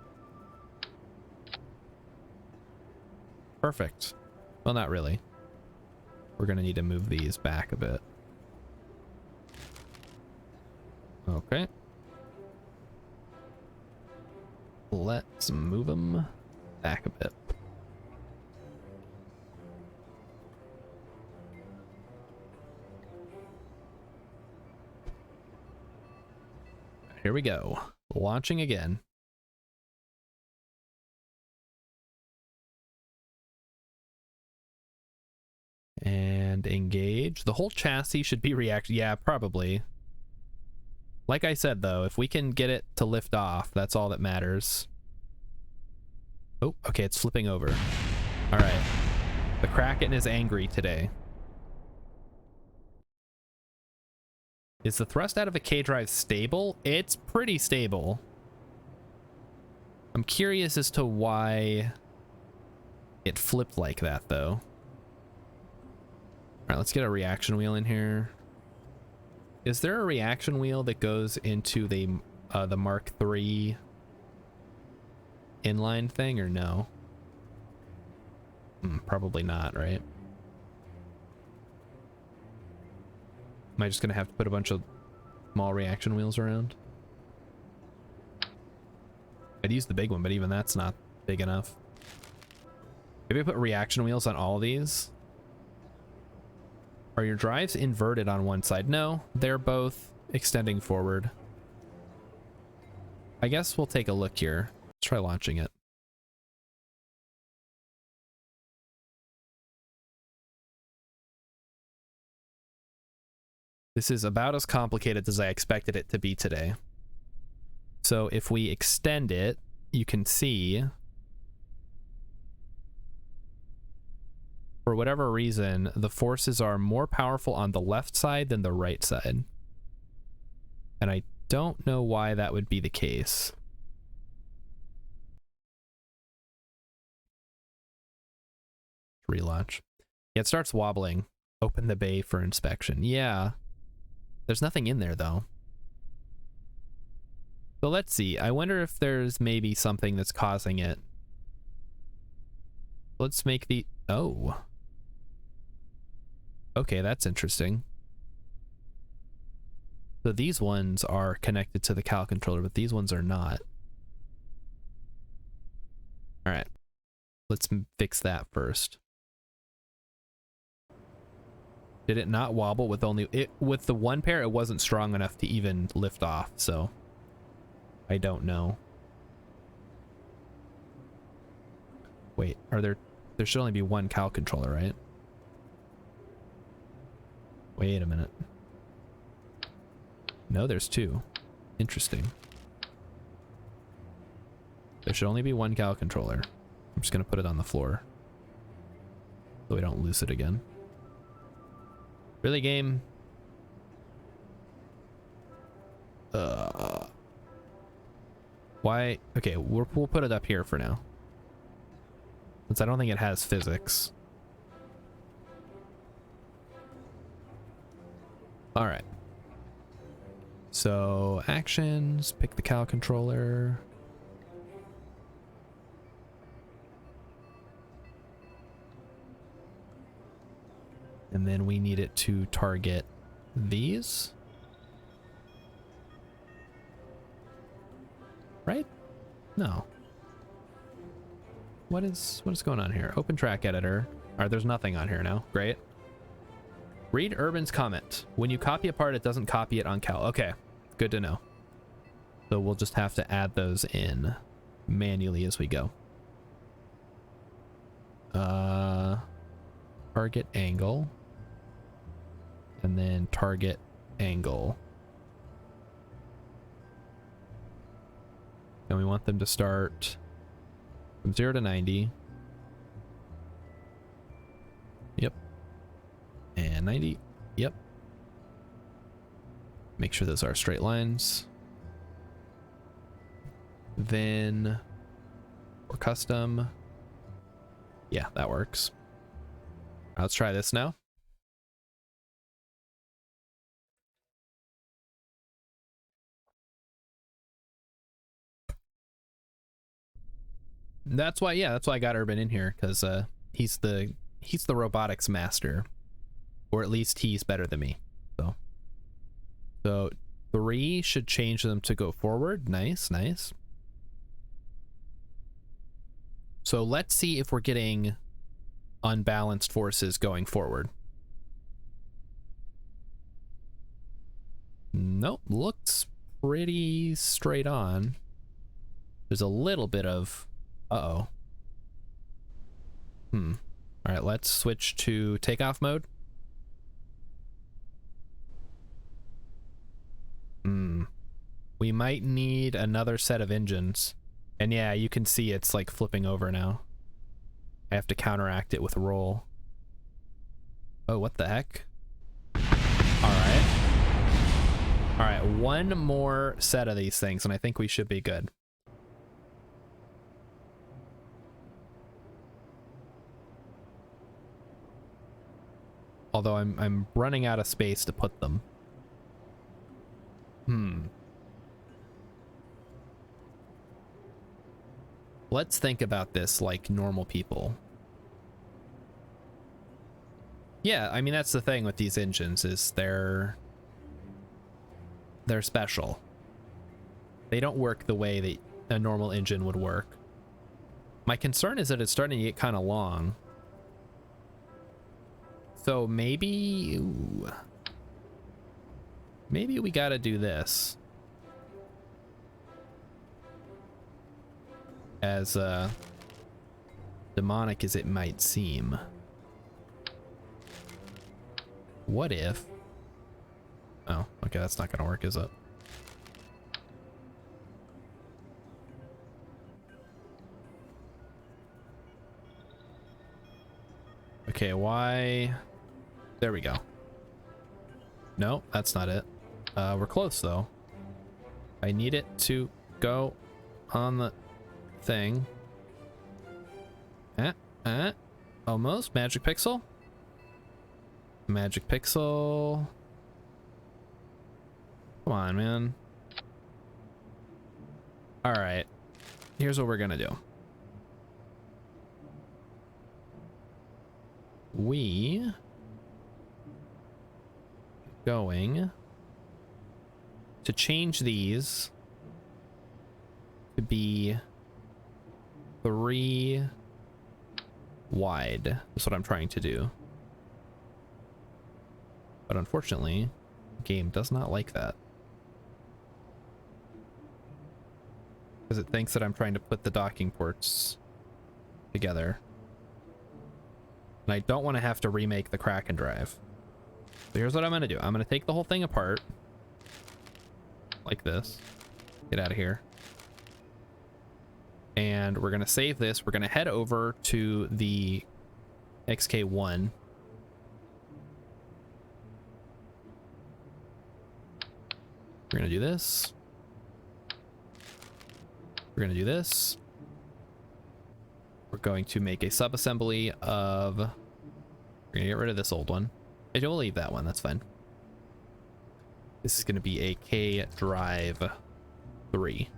Perfect. Well, not really. We're going to need to move these back a bit. Okay. Let's move them back a bit. Here we go. Launching again. And engage. The whole chassis should be react. Yeah, probably. Like I said, though, if we can get it to lift off, that's all that matters. Oh, okay, it's flipping over. All right. The Kraken is angry today. Is the thrust out of a K-drive stable? It's pretty stable. I'm curious as to why it flipped like that, though. All right, let's get a reaction wheel in here. Is there a reaction wheel that goes into the Mark III inline thing, or no? Probably not, right? Am I just gonna have to put a bunch of small reaction wheels around? I'd use the big one, but even that's not big enough. Maybe I put reaction wheels on all of these. Are your drives inverted on one side? No, they're both extending forward. I guess we'll take a look here. Let's try launching it. This is about as complicated as I expected it to be today. So if we extend it, you can see, for whatever reason, the forces are more powerful on the left side than the right side. And I don't know why that would be the case. Relaunch. Yeah, it starts wobbling. Open the bay for inspection. Yeah. There's nothing in there, though. So let's see. I wonder if there's maybe something that's causing it. Let's make the... Oh. Okay, that's interesting. So these ones are connected to the Cal controller, but these ones are not. All right. Let's fix that first. Did it not wobble with only... with the one pair, it wasn't strong enough to even lift off, so... I don't know. Wait, are there... There should only be one Cal controller, right? Wait a minute. No, there's two. Interesting. There should only be one Cal controller. I'm just gonna put it on the floor, so we don't lose it again. Really, game? Why? Okay, we'll put it up here for now, since I don't think it has physics. All right. So actions, pick the Cal controller. And then we need it to target these. Right? No. What is going on here? Open track editor. All right, there's nothing on here now. Great. Read Urban's comment. When you copy a part, it doesn't copy it on Cal. Okay, good to know. So we'll just have to add those in manually as we go. Target angle. And then target angle. And we want them to start from 0 to 90. Yep. And 90. Yep. Make sure those are straight lines. Then for custom. Yeah, that works. Let's try this now. That's why, yeah, that's why I got Urban in here, because he's the robotics master, or at least he's better than me. So 3 should change them to go forward. Nice, nice. So let's see if we're getting unbalanced forces going forward. Nope, looks pretty straight on. There's a little bit of uh-oh. All right, let's switch to takeoff mode. We might need another set of engines. And yeah, you can see it's like flipping over now. I have to counteract it with roll. Oh, what the heck? Alright. Alright, one more set of these things and I think we should be good. Although I'm running out of space to put them. Let's think about this like normal people. Yeah, I mean, that's the thing with these engines is they're special. They don't work the way that a normal engine would work. My concern is that it's starting to get kind of long. So maybe... Ooh, maybe we gotta do this. As demonic as it might seem. What if... Oh, okay, that's not gonna work, is it? Okay, why... There we go. No, that's not it. We're close, though. I need it to go on the thing. Almost. Magic pixel. Magic pixel. Come on, man. All right. Here's what we're gonna do. We going to change these to be 3 wide. That's what I'm trying to do. But unfortunately, the game does not like that. Because it thinks that I'm trying to put the docking ports together. And I don't want to have to remake the Kraken drive. So here's what I'm going to do. I'm going to take the whole thing apart. Like this. Get out of here. And we're going to save this. We're going to head over to the XK1. We're going to do this. We're going to do this. We're going to make a sub-assembly of... We're going to get rid of this old one. Maybe we'll leave that one. That's fine. This is going to be a K drive 3.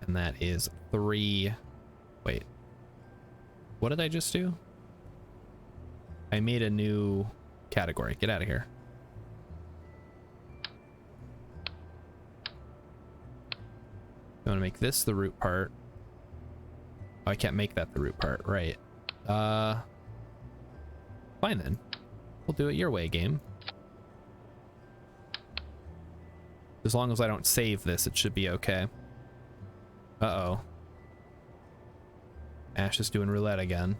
And that is 3... Wait. What did I just do? I made a new category. Get out of here. I want to make this the root part. Oh, I can't make that the root part. Right. Fine then. We'll do it your way, game. As long as I don't save this, it should be okay. Uh-oh. Ash is doing roulette again.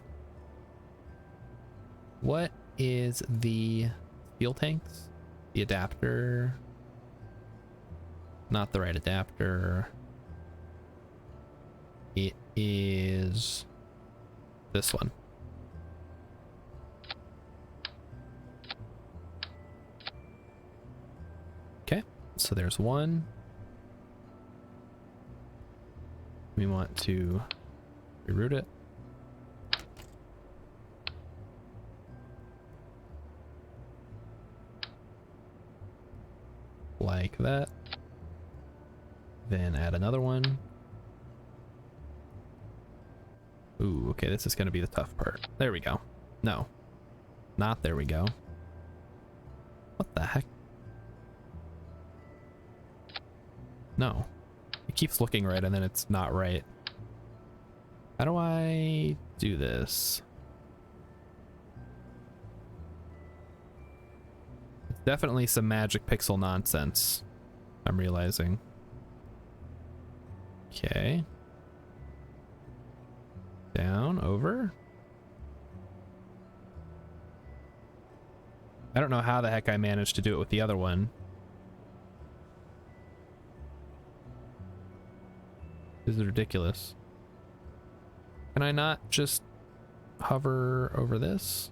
What is the fuel tanks? The adapter? Not the right adapter. It is this one. Okay, so there's one. We want to reroute it. Like that. Then add another one. Ooh, okay, this is gonna be the tough part. There we go. No. Not there we go. What the heck? No. It keeps looking right and then it's not right. How do I do this? It's definitely some magic pixel nonsense, I'm realizing. Okay. Down, over. I don't know how the heck I managed to do it with the other one. This is ridiculous. Can I not just hover over this?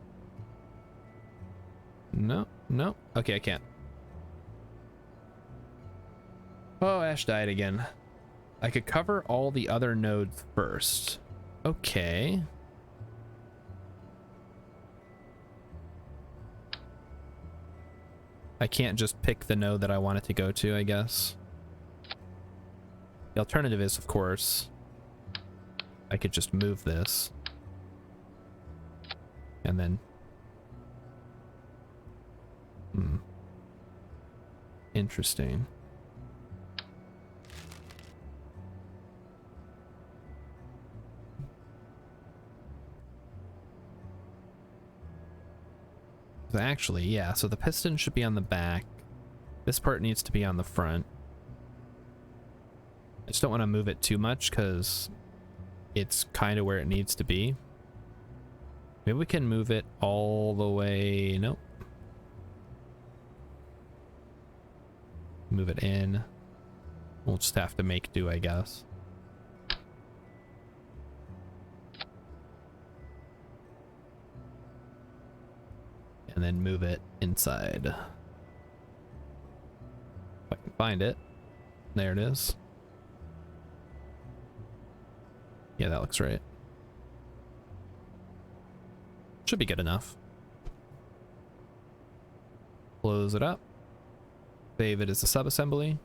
No, no. Okay, I can't. Oh, Ash died again. I could cover all the other nodes first. Okay. I can't just pick the node that I want it to go to, I guess. The alternative is, of course, I could just move this. And then... Interesting. So actually, yeah, so the piston should be on the back. This part needs to be on the front. I just don't want to move it too much because it's kind of where it needs to be. Maybe we can move it all the way. Nope. Move it in. We'll just have to make do, I guess. And then move it inside. If I can find it. There it is. Yeah, that looks right. Should be good enough. Close it up. Save it as a subassembly.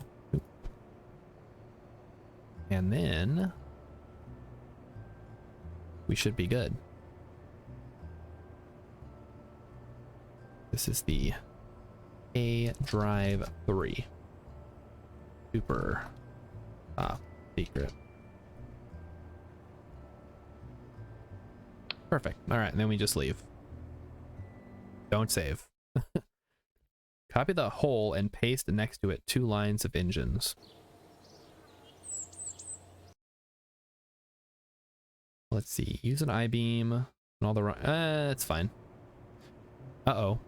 And then we should be good. This is the A Drive 3. Super top secret. Perfect. All right, and then we just leave. Don't save. Copy the hole and paste next to it 2 lines of engines. Let's see. Use an I-beam and all the wrong... it's fine. Uh-oh.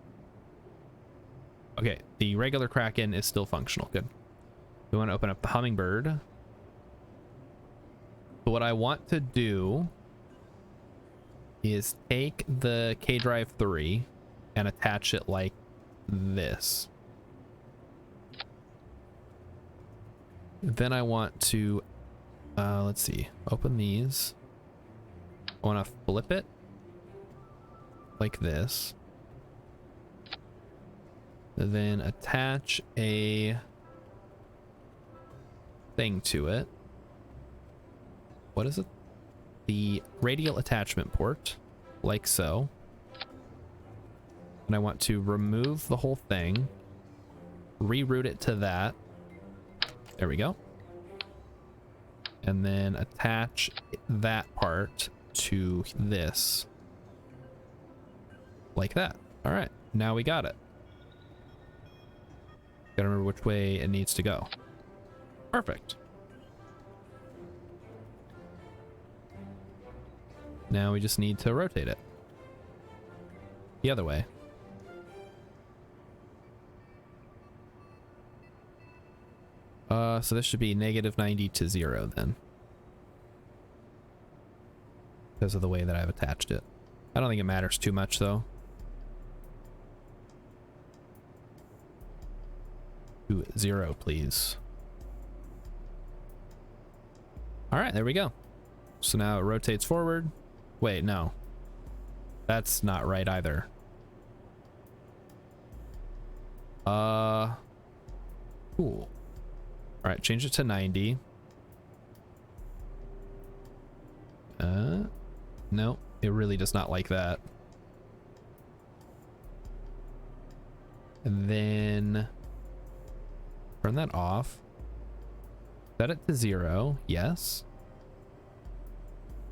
Okay, the regular Kraken is still functional. Good. We want to open up the Hummingbird. So what I want to do is take the K-Drive 3 and attach it like this. Then I want to, let's see, open these. I want to flip it like this. Then attach a thing to it. What is it? The radial attachment port, like so. And I want to remove the whole thing, reroute it to that. There we go. And then attach that part to this. Like that. All right, now we got it. Gotta remember which way it needs to go. Perfect. Now we just need to rotate it the other way. So this should be -90 to 0 then, because of the way that I've attached it. I don't think it matters too much though. To 0, please. All right, there we go. So now it rotates forward. Wait, no. That's not right either. Cool. All right, change it to 90. No, it really does not like that. And then turn that off. Set it to 0. Yes.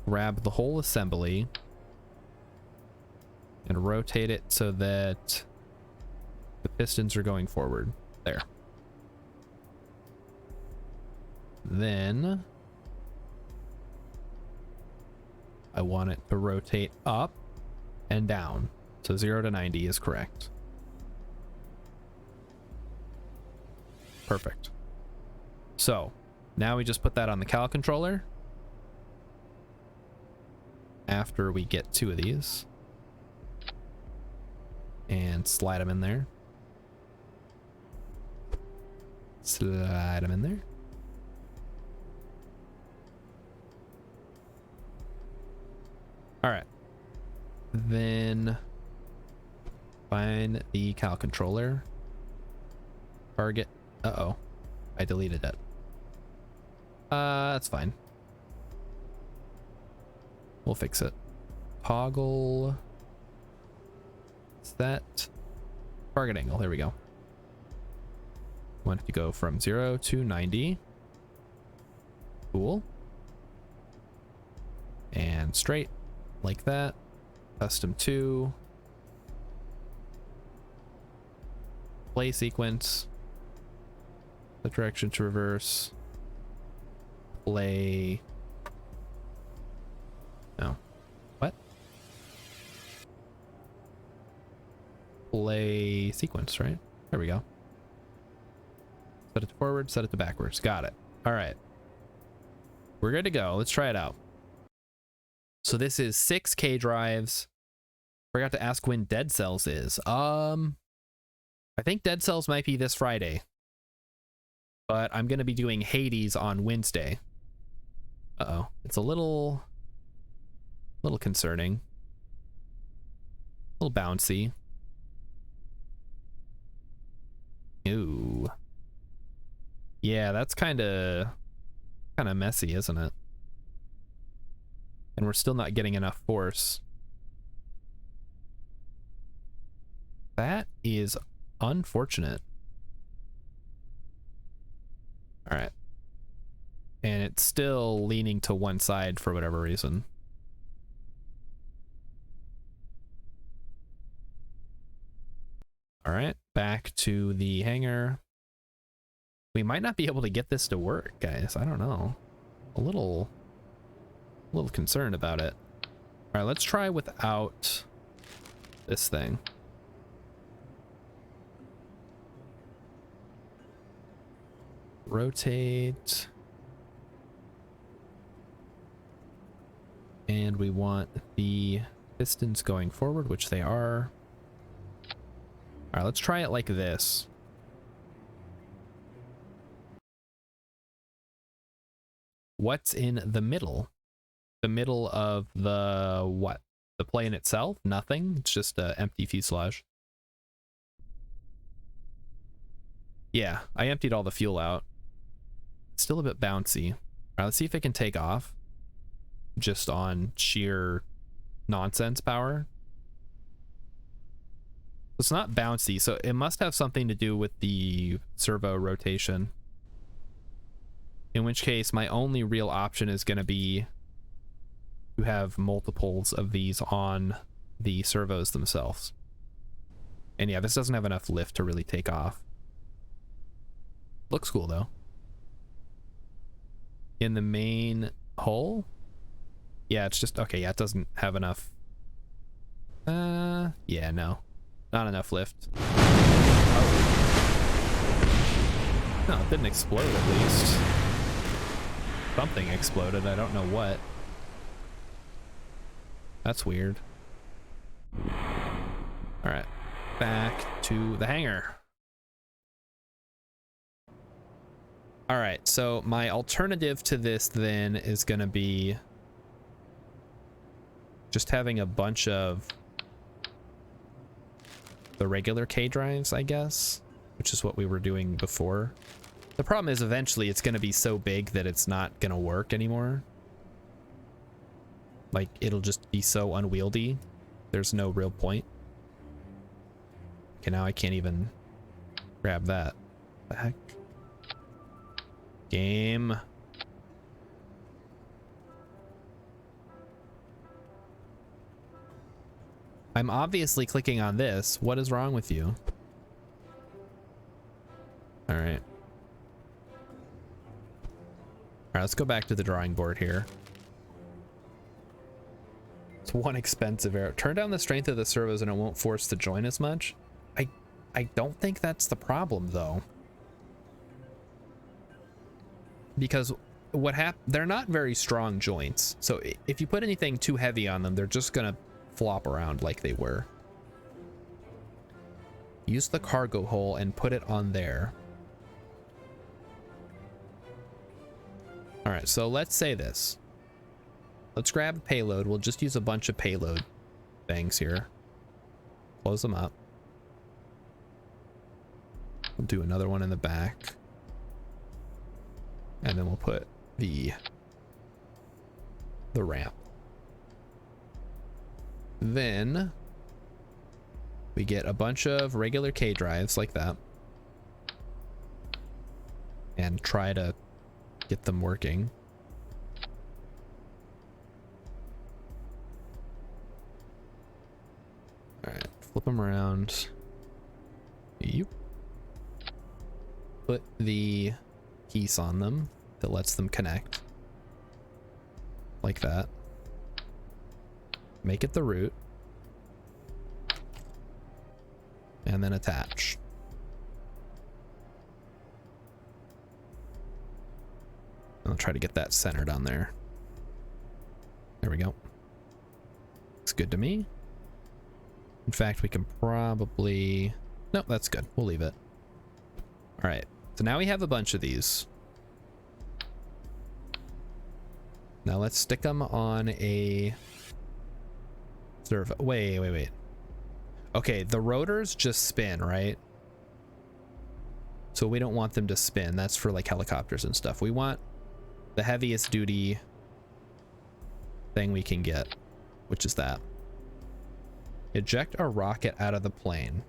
Grab the whole assembly and rotate it so that the pistons are going forward. There. Then I want it to rotate up and down. So 0 to 90 is correct. Perfect. So now we just put that on the cal controller. After we get 2 of these and slide them in there. Slide them in there. All right. Then find the cal controller. Target. Uh-oh. I deleted it. That's fine. We'll fix it. Toggle set target angle. There we go. Want it to go from 0 to 90. Cool. And straight like that. Custom 2. Play sequence. The direction to reverse. Play. No. What? Play sequence, right? There we go. Set it to forward, set it to backwards. Got it. All right. We're good to go. Let's try it out. So this is 6K drives. Forgot to ask when Dead Cells is. I think Dead Cells might be this Friday. But I'm going to be doing Hades on Wednesday. Uh-oh. It's a little concerning. A little bouncy. Ooh. Yeah, that's kind of messy, isn't it? And we're still not getting enough force. That is unfortunate. All right. And it's still leaning to one side for whatever reason. All right, back to the hangar. We might not be able to get this to work, guys. I don't know. A little concerned about it. All right, let's try without this thing. Rotate. And we want the pistons going forward, which they are. All right, let's try it like this. What's in the middle? The middle of the what? The plane itself? Nothing. It's just an empty fuselage. Yeah, I emptied all the fuel out. It's still a bit bouncy. All right, let's see if it can take off. Just on sheer nonsense power. It's not bouncy, so it must have something to do with the servo rotation. In which case, my only real option is going to be to have multiples of these on the servos themselves. And yeah, this doesn't have enough lift to really take off. Looks cool, though. In the main hull? Yeah, it's just... Okay, yeah, it doesn't have enough... yeah, no. Not enough lift. Oh. No, it didn't explode at least. Something exploded, I don't know what. That's weird. Alright, back to the hangar. Alright, so my alternative to this then is gonna be just having a bunch of the regular K drives, I guess, which is what we were doing before. The problem is eventually it's going to be so big that it's not going to work anymore. Like, it'll just be so unwieldy. There's no real point. Okay, now I can't even grab that. What the heck? Game. I'm obviously clicking on this. What is wrong with you? All right. All right, let's go back to the drawing board here. It's one expensive arrow. Turn down the strength of the servos and it won't force to join as much. I don't think that's the problem though. Because they're not very strong joints. So if you put anything too heavy on them, they're just gonna flop around like they were. Use the cargo hole and put it on there. All right, so let's say this. Let's grab a payload. We'll just use a bunch of payload things here. Close them up. We'll do another one in the back. And then we'll put the ramp. Then we get a bunch of regular K drives like that. And try to get them working. All right, flip them around. Yep. Put the piece on them that lets them connect. Like that. Make it the root. And then attach. I'll try to get that centered on there. There we go. Looks good to me. In fact, we can probably... No, that's good. We'll leave it. All right. So now we have a bunch of these. Now let's stick them on a servo. Wait. Okay, the rotors just spin, right? So we don't want them to spin. That's for like helicopters and stuff. We want the heaviest duty thing we can get, which is that. Eject a rocket out of the plane.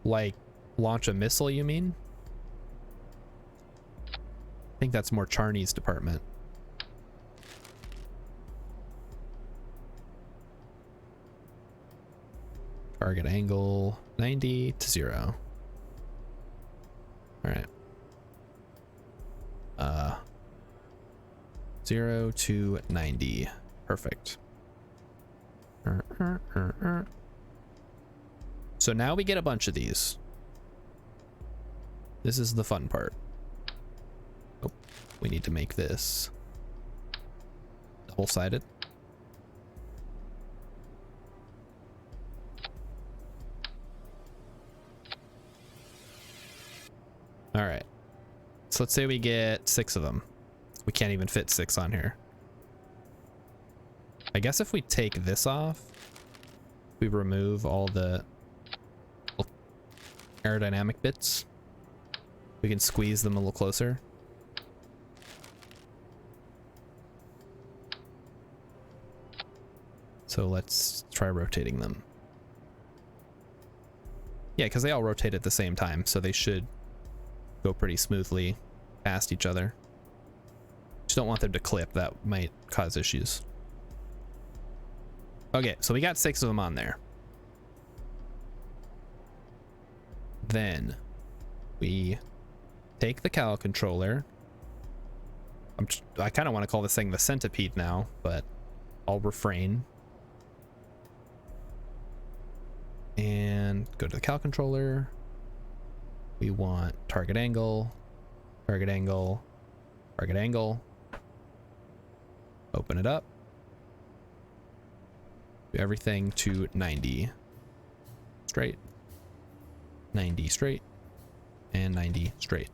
Like launch a missile, you mean? I think that's more Charney's department. Target angle 90 to 0. All right. 0 to 90. Perfect. So now we get a bunch of these. This is the fun part. Oh, we need to make this double-sided. All right. So let's say we get 6 of them. We can't even fit 6 on here. I guess if we take this off, we remove all the aerodynamic bits, we can squeeze them a little closer. So let's try rotating them. Yeah, because they all rotate at the same time, so they should go pretty smoothly past each other. Just don't want them to clip. That might cause issues. Okay, so we got 6 of them on there. Then we take the cowl controller. I kind of want to call this thing the centipede now, but I'll refrain. And go to the cowl controller. We want target angle, target angle, target angle. Open it up. Do everything to 90 straight, 90 straight, and 90 straight.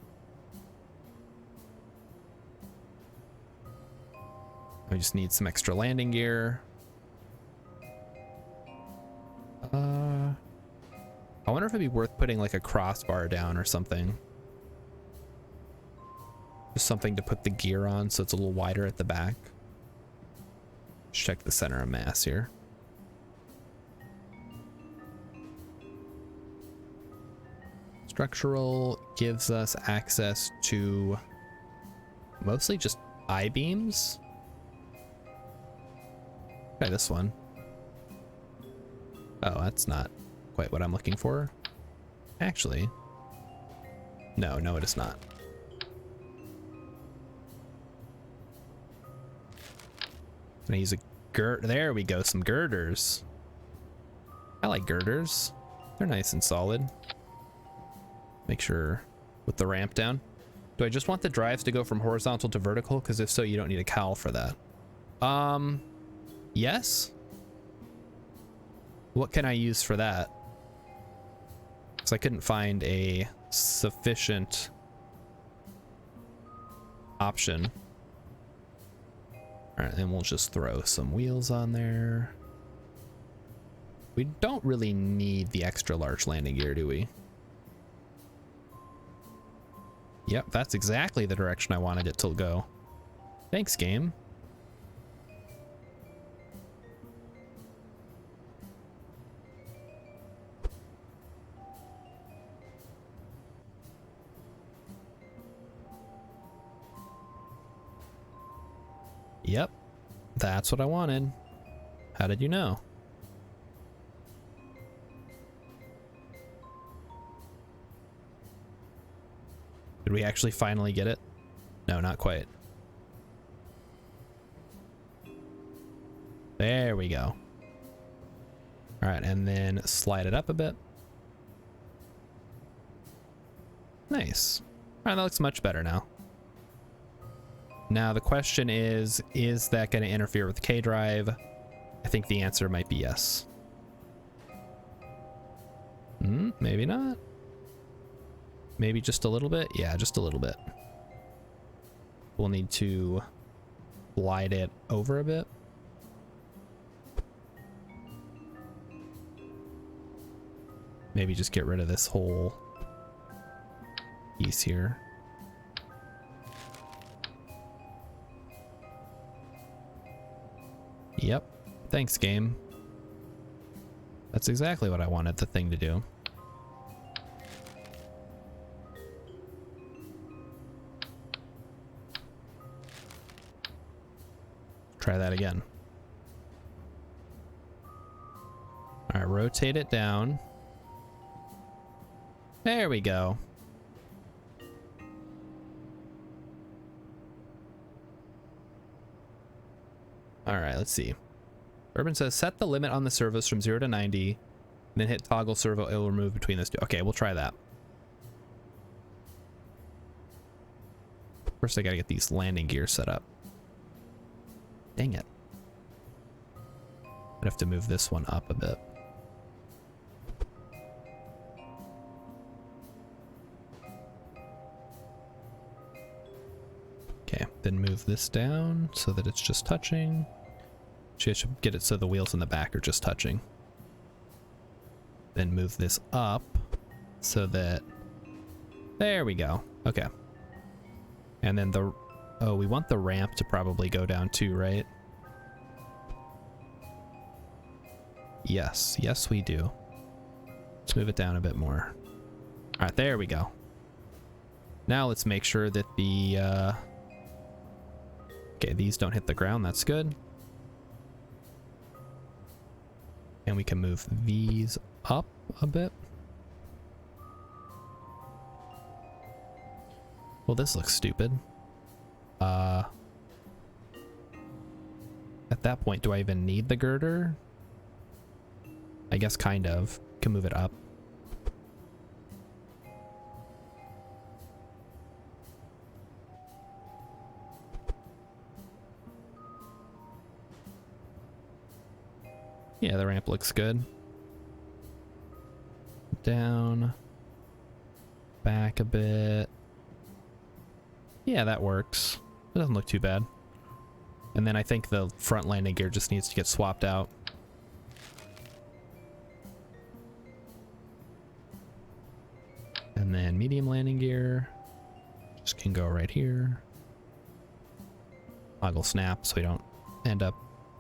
I just need some extra landing gear. I wonder if it'd be worth putting like a crossbar down or something. Just something to put the gear on so it's a little wider at the back. check the center of mass here. Structural gives us access to mostly just I-beams. Try this one. Oh, that's not quite what I'm looking for. Actually, no, it is not. Can I use a there we go, some girders. I like girders. They're nice and solid. Make sure with the ramp down. Do I just want the drives to go from horizontal to vertical? Because if so, you don't need a cowl for that. Yes. What can I use for that? Because I couldn't find a sufficient option. All right, then we'll just throw some wheels on there. We don't really need the extra large landing gear, do we? Yep, that's exactly the direction I wanted it to go. Thanks, game. Yep, that's what I wanted. How did you know? Did we actually finally get it? No, not quite. There we go. All right, and then slide it up a bit. Nice. All right, that looks much better now. Now the question is that going to interfere with the K drive? I think the answer might be yes. Maybe not. Maybe just a little bit? Yeah, just a little bit. We'll need to glide it over a bit. Maybe just get rid of this whole piece here. Yep. Thanks, game. That's exactly what I wanted the thing to do. Try that again. All right, rotate it down. There we go. All right, let's see. Urban says set the limit on the servos from 0 to 90, then hit toggle servo. It will remove between those two. Okay, we'll try that. First, I gotta get these landing gears set up. Dang it. I'd have to move this one up a bit. Okay, then move this down so that it's just touching. Actually, I should get it so the wheels in the back are just touching. Then move this up so that... There we go. Okay. And then the... Oh, we want the ramp to probably go down too, right? Yes. Yes, we do. Let's move it down a bit more. All right, there we go. Now let's make sure that the... Okay, these don't hit the ground. That's good. And we can move these up a bit. Well, this looks stupid. At that point, do I even need the girder? I guess kind of. Can move it up. Yeah, the ramp looks good. Down. Back a bit. Yeah, that works. It doesn't look too bad. And then I think the front landing gear just needs to get swapped out. And then medium landing gear just can go right here. Toggle snap so we don't end up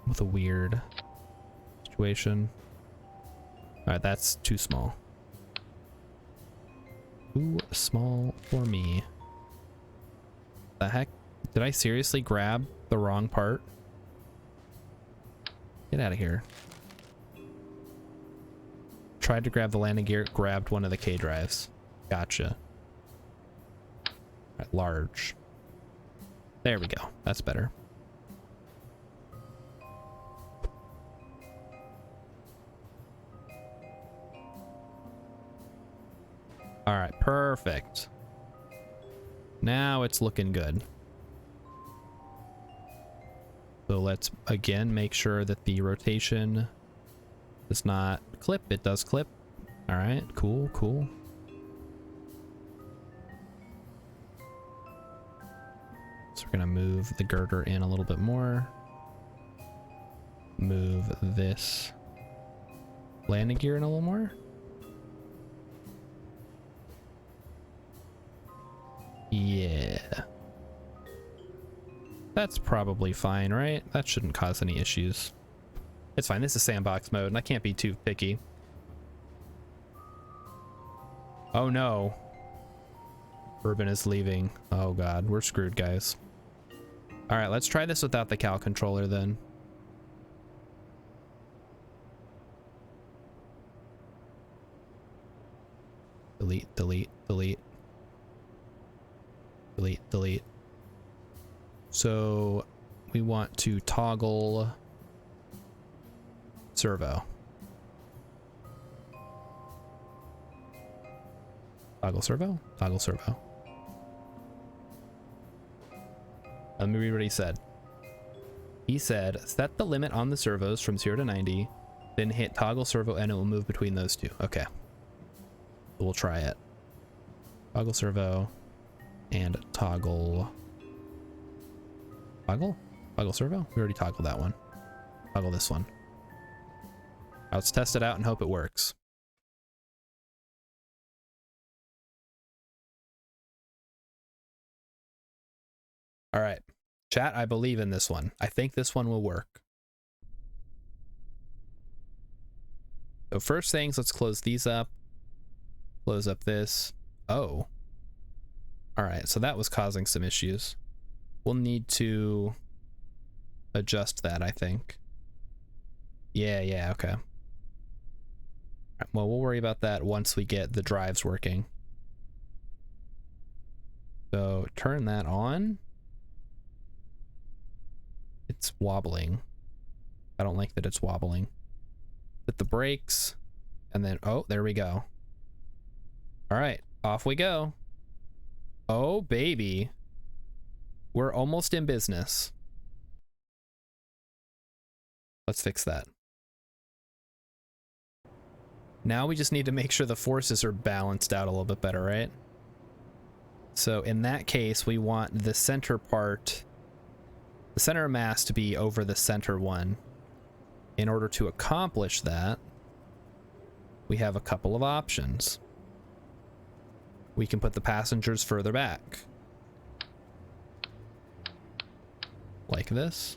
with a weird situation. Alright, that's too small. Too small for me. The heck? Did I seriously grab the wrong part? Get out of here. Tried to grab the landing gear, grabbed one of the K drives. Gotcha. Right, large. There we go. That's better. All right, perfect. Now it's looking good. So let's again make sure that the rotation does not clip. It does clip. All right, cool, cool. So we're gonna move the girder in a little bit more. Move this landing gear in a little more. Yeah. That's probably fine, right? That shouldn't cause any issues. It's fine. This is sandbox mode, and I can't be too picky. Oh no. Urban is leaving. Oh god, we're screwed, guys. Alright, let's try this without the cal controller then. Delete, delete, delete. Delete, delete. So we want to toggle servo. Toggle servo? Toggle servo. Let me read what he said. He said, set the limit on the servos from 0 to 90, then hit toggle servo and it will move between those two. Okay. We'll try it. Toggle servo and toggle. Toggle? Toggle servo? We already toggled that one. Toggle this one. Let's test it out and hope it works. All right, chat, I believe in this one. I think this one will work. So first things, let's close these up. Close up this. Oh. All right, so that was causing some issues. We'll need to adjust that, I think. Yeah, okay. All right, well, we'll worry about that once we get the drives working. So turn that on. It's wobbling. I don't like that it's wobbling. Hit the brakes, and then, oh, there we go. All right, off we go. Oh, baby. We're almost in business. Let's fix that. Now we just need to make sure the forces are balanced out a little bit better, right? So in that case, we want the center part, the center of mass to be over the center one. In order to accomplish that, we have a couple of options. We can put the passengers further back. Like this.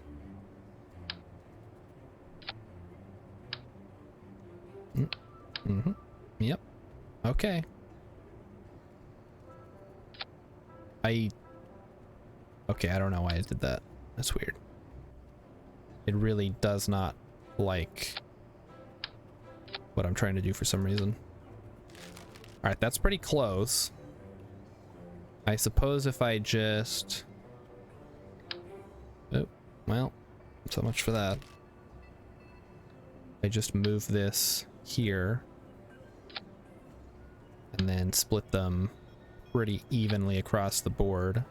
Mm-hmm. Yep. Okay. Okay, I don't know why I did that. That's weird. It really does not like what I'm trying to do for some reason. All right, that's pretty close. I suppose if I just... Oh, well, so much for that. I just move this here and then split them pretty evenly across the board.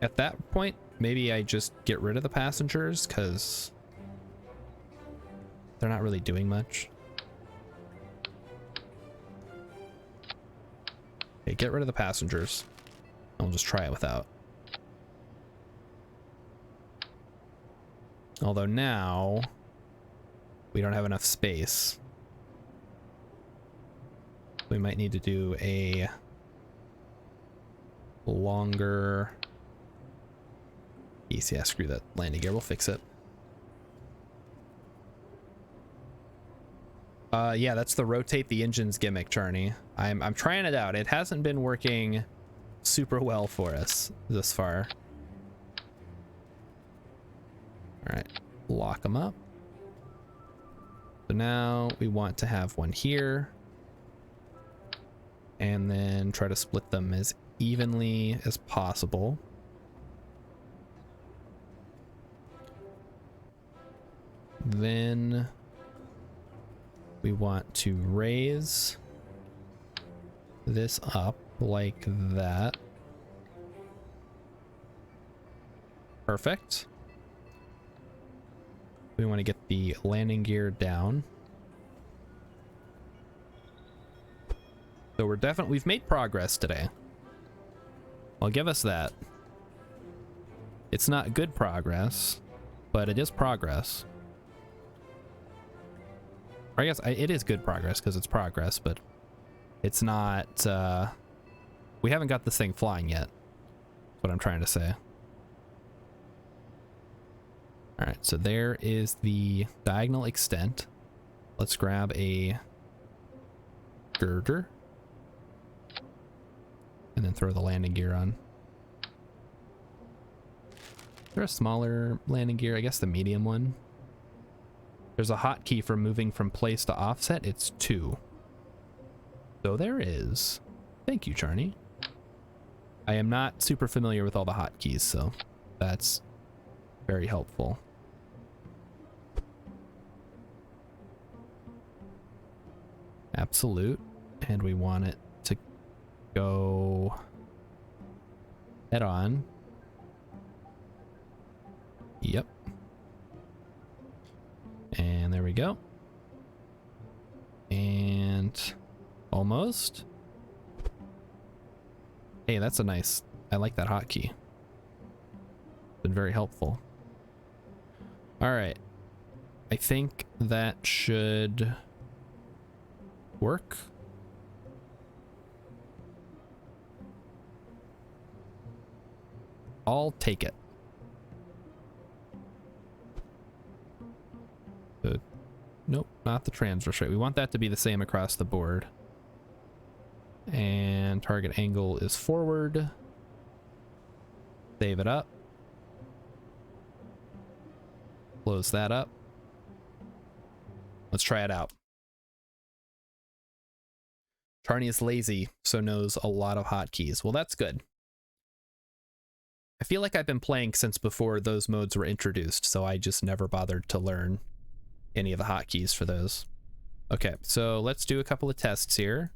At that point, maybe I just get rid of the passengers because they're not really doing much. Okay, get rid of the passengers. I'll just try it without. Although now we don't have enough space. We might need to do a longer piece. Yeah, screw that landing gear. We'll fix it. Yeah, that's the rotate the engines gimmick, Charney. I'm trying it out. It hasn't been working super well for us this far. All right, lock them up. So now we want to have one here, and then try to split them as evenly as possible. Then we want to raise this up like that. Perfect. We want to get the landing gear down. So we've made progress today. I'll give us that. It's not good progress, but it is progress. Or I guess it is good progress because it's progress, but it's not, we haven't got this thing flying yet. That's what I'm trying to say. All right, so there is the diagonal extent. Let's grab a girder and then throw the landing gear on. Is there a smaller landing gear? I guess the medium one. There's a hotkey for moving from place to offset. It's 2. So there is. Thank you, Charney. I am not super familiar with all the hotkeys, so that's very helpful. Absolute. And we want it to go head on. Yep. And there we go. And almost. Hey, that's a nice, I like that hotkey. Been very helpful. All right. I think that should work. I'll take it. Nope, not the transverse rate. We want that to be the same across the board. And target angle is forward. Save it up. Close that up. Let's try it out. Charney is lazy, so knows a lot of hotkeys. Well, that's good. I feel like I've been playing since before those modes were introduced, so I just never bothered to learn any of the hotkeys for those. Okay, so let's do a couple of tests here.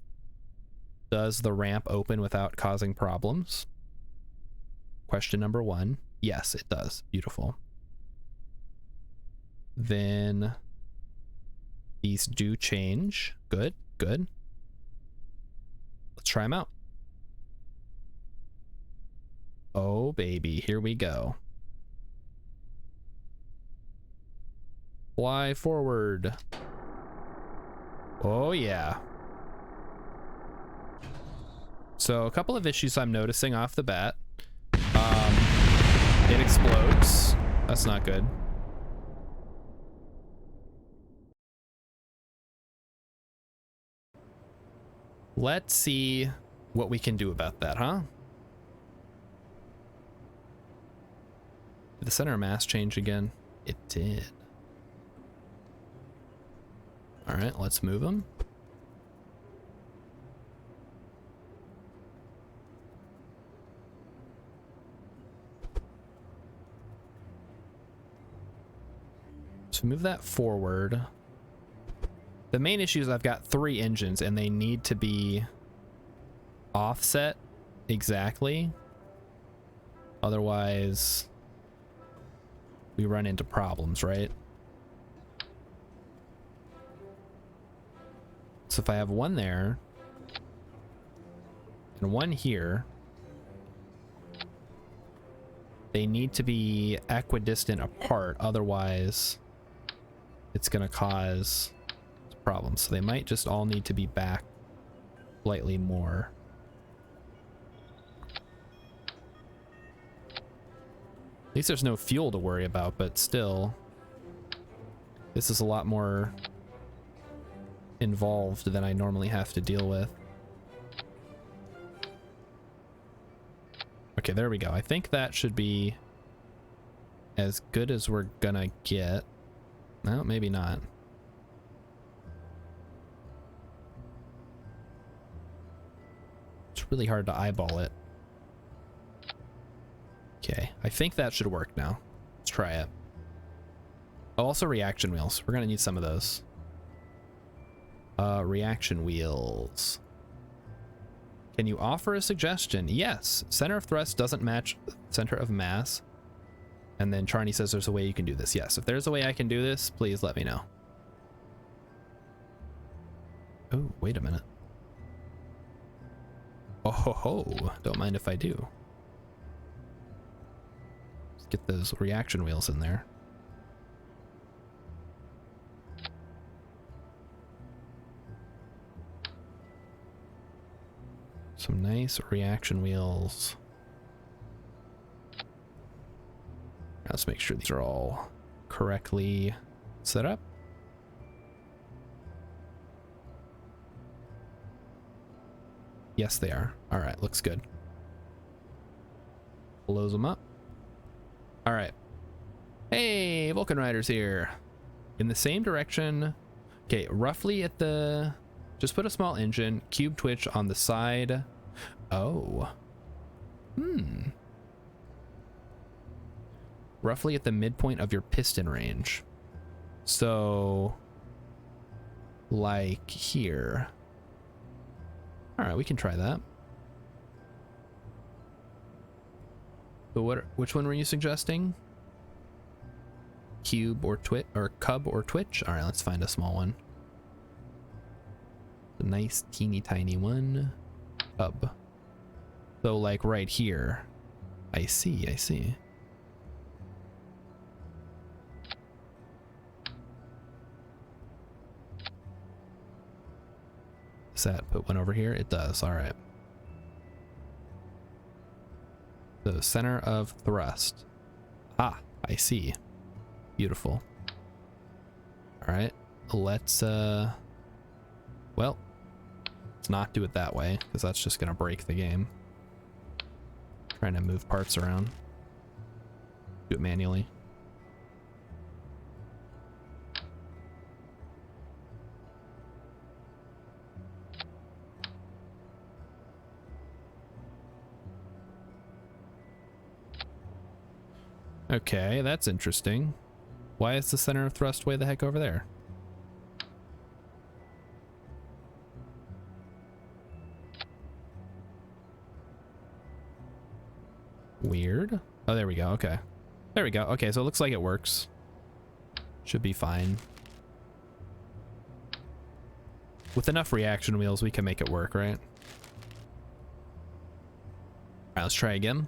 Does the ramp open without causing problems? Question number 1. Yes, it does. Beautiful. Then these do change. Good, good. Let's try them out. Oh, baby, here we go. Fly forward. Oh, yeah. So a couple of issues I'm noticing off the bat. It explodes. That's not good. Let's see what we can do about that, huh? Did the center of mass change again? It did. All right, let's move them. So move that forward. The main issue is I've got 3 engines and they need to be offset exactly. Otherwise, we run into problems, right? So if I have one there and one here, they need to be equidistant apart. Otherwise, it's going to cause problems. So they might just all need to be back slightly more. At least there's no fuel to worry about, but still, this is a lot more involved than I normally have to deal with. Okay, there we go. I think that should be as good as we're gonna get. No, maybe not. It's really hard to eyeball it. Okay, I think that should work now. Let's try it. Oh, also reaction wheels. We're gonna need some of those. Reaction wheels. Can you offer a suggestion? Yes. Center of thrust doesn't match center of mass. And then Charney says there's a way you can do this. Yes, if there's a way I can do this, please let me know. Oh, wait a minute. Oh ho ho. Don't mind if I do. Let's get those reaction wheels in there. Some nice reaction wheels. Let's make sure these are all correctly set up. Yes, they are. All right, looks good. Close them up. All right. Hey, Vulcan Riders here. In the same direction. Okay, roughly at the... Just put a small engine, cube twitch on the side. Oh. Roughly at the midpoint of your piston range. So, like here. All right, we can try that. So which one were you suggesting? Cube or twitch or cub or twitch? All right, let's find a small one. A nice teeny tiny one. Cub. So like right here. I see, I see. Does that put one over here? It does. All right. The center of thrust. Ah, I see. Beautiful. All right. Let's well, let's not do it that way because that's just gonna break the game. Trying to move parts around. Do it manually. Okay, that's interesting. Why is the center of thrust way the heck over there? Weird. Oh, there we go. Okay. There we go. Okay, so it looks like it works. Should be fine. With enough reaction wheels, we can make it work, right? All right, let's try again.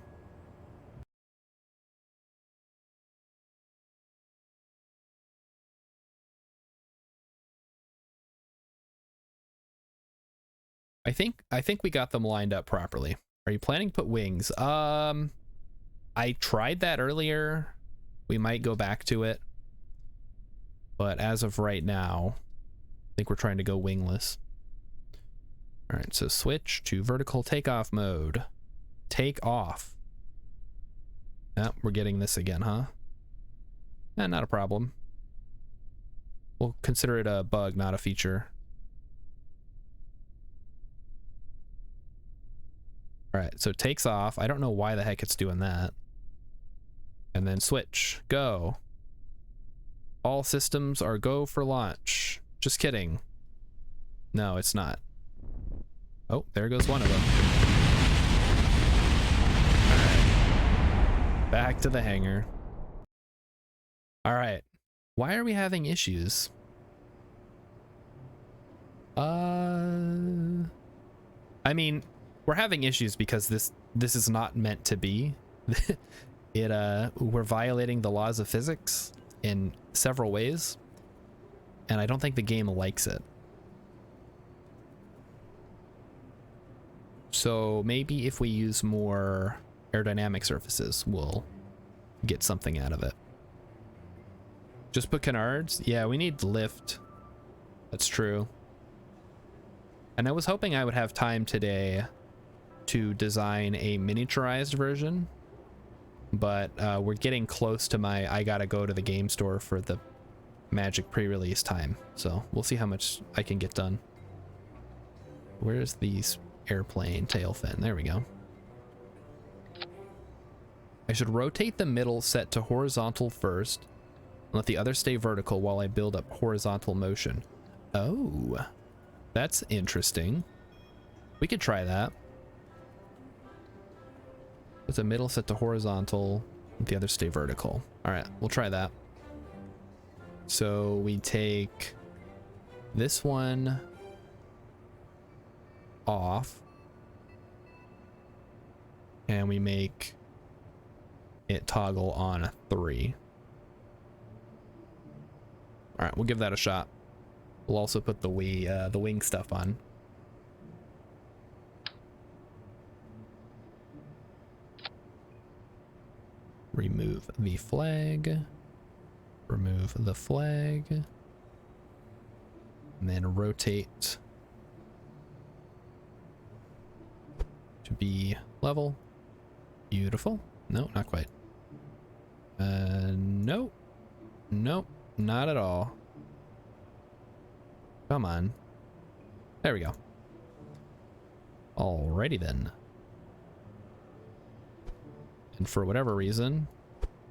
I think we got them lined up properly. Are you planning to put wings? I tried that earlier. We might go back to it. But as of right now, I think we're trying to go wingless. All right, so switch to vertical takeoff mode. Take off. Oh, we're getting this again, huh? Not a problem. We'll consider it a bug, not a feature. All right, so it takes off. I don't know why the heck it's doing that. And then switch, go. All systems are go for launch. Just kidding. No, it's not. Oh, there goes one of them. All right. Back to the hangar. All right. Why are we having issues? I mean, we're having issues because this is not meant to be. We're violating the laws of physics in several ways, and I don't think the game likes it. So maybe if we use more aerodynamic surfaces, we'll get something out of it. Just put canards? Yeah, we need lift. That's true. And I was hoping I would have time today to design a miniaturized version, but we're getting close to my I gotta go to the game store for the Magic pre-release time, so we'll see how much I can get done. Where's the airplane tail fin? There we go. I should rotate the middle set to horizontal first and let the other stay vertical while I build up horizontal motion. Oh, that's interesting. We could try that. With the middle set to horizontal, let the other stay vertical. All right, we'll try that. So we take this one off and we make it toggle on 3. All right, we'll give that a shot. We'll also put the wing stuff on. Remove the flag. Remove the flag. And then rotate to be level. Beautiful. No, not quite. Nope. Nope, not at all. Come on. There we go. Alrighty then. And for whatever reason,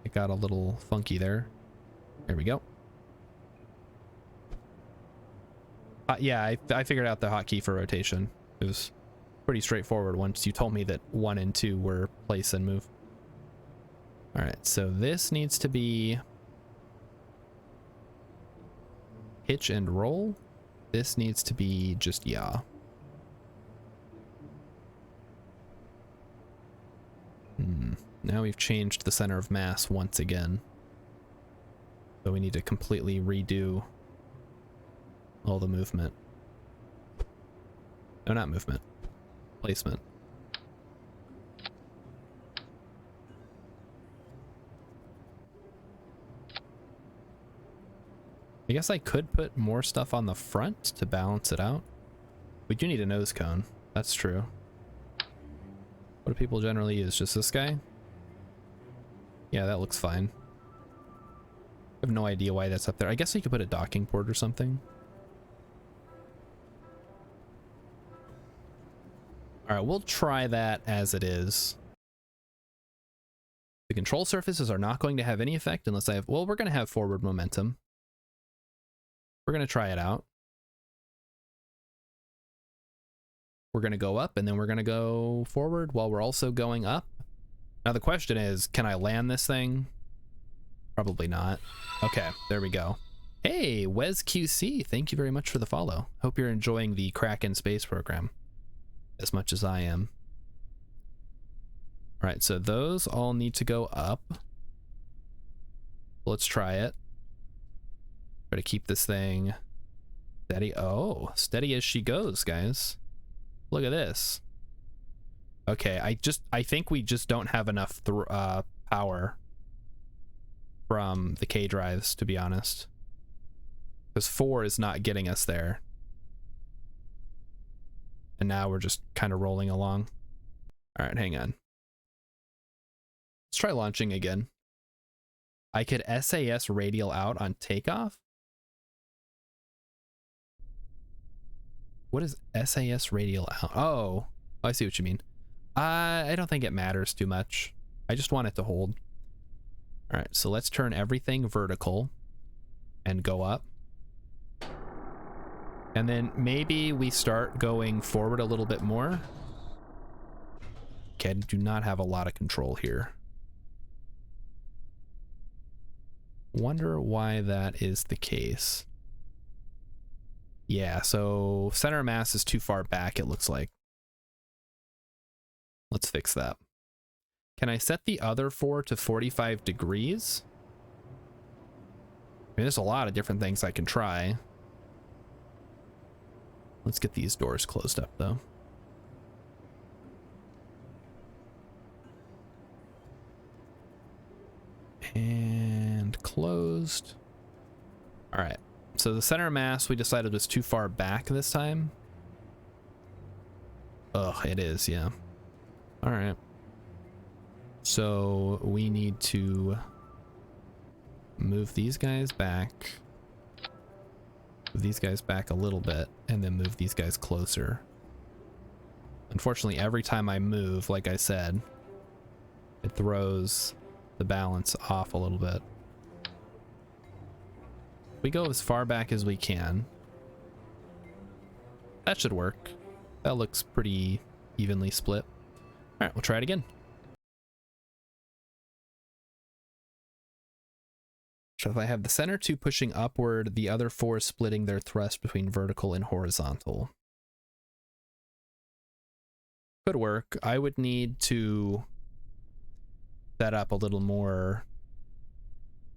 it got a little funky there. There we go. Yeah, I figured out the hotkey for rotation. It was pretty straightforward once you told me that 1 and 2 were place and move. All right, so this needs to be hitch and roll. This needs to be just yaw. Now we've changed the center of mass once again. So we need to completely redo all the movement. No, not movement. Placement. I guess I could put more stuff on the front to balance it out. We do need a nose cone. That's true. What do people generally use? Just this guy? Yeah, that looks fine. I have no idea why that's up there. I guess you could put a docking port or something. All right, we'll try that as it is. The control surfaces are not going to have any effect unless I have... Well, we're going to have forward momentum. We're going to try it out. We're going to go up and then we're going to go forward while we're also going up. Now the question is, can I land this thing? Probably not. Okay, there we go. Hey, Wes QC, thank you very much for the follow. Hope you're enjoying the Kraken space program as much as I am. All right, so those all need to go up. Let's try it. Try to keep this thing steady. Oh, steady as she goes, guys. Look at this. Okay, I think we just don't have enough power from the K drives, to be honest. Because 4 is not getting us there. And now we're just kind of rolling along. All right, hang on. Let's try launching again. I could SAS Radial out on takeoff? What is SAS Radial out? Oh, I see what you mean. I don't think it matters too much. I just want it to hold. All right, so let's turn everything vertical and go up. And then maybe we start going forward a little bit more. Okay, I do not have a lot of control here. Wonder why that is the case. Yeah, so center of mass is too far back, it looks like. Let's fix that. Can I set the other 4 to 45 degrees? I mean, there's a lot of different things I can try. Let's get these doors closed up, though. And closed. All right. So the center mass we decided was too far back this time. Ugh, it is, yeah. All right. So we need to move these guys back. Move these guys back a little bit, and then move these guys closer. Unfortunately, every time I move, like I said, it throws the balance off a little bit. We go as far back as we can. That should work. That looks pretty evenly split. All right, we'll try it again. So if I have the center two pushing upward, the other four splitting their thrust between vertical and horizontal. Could work. I would need to set up a little more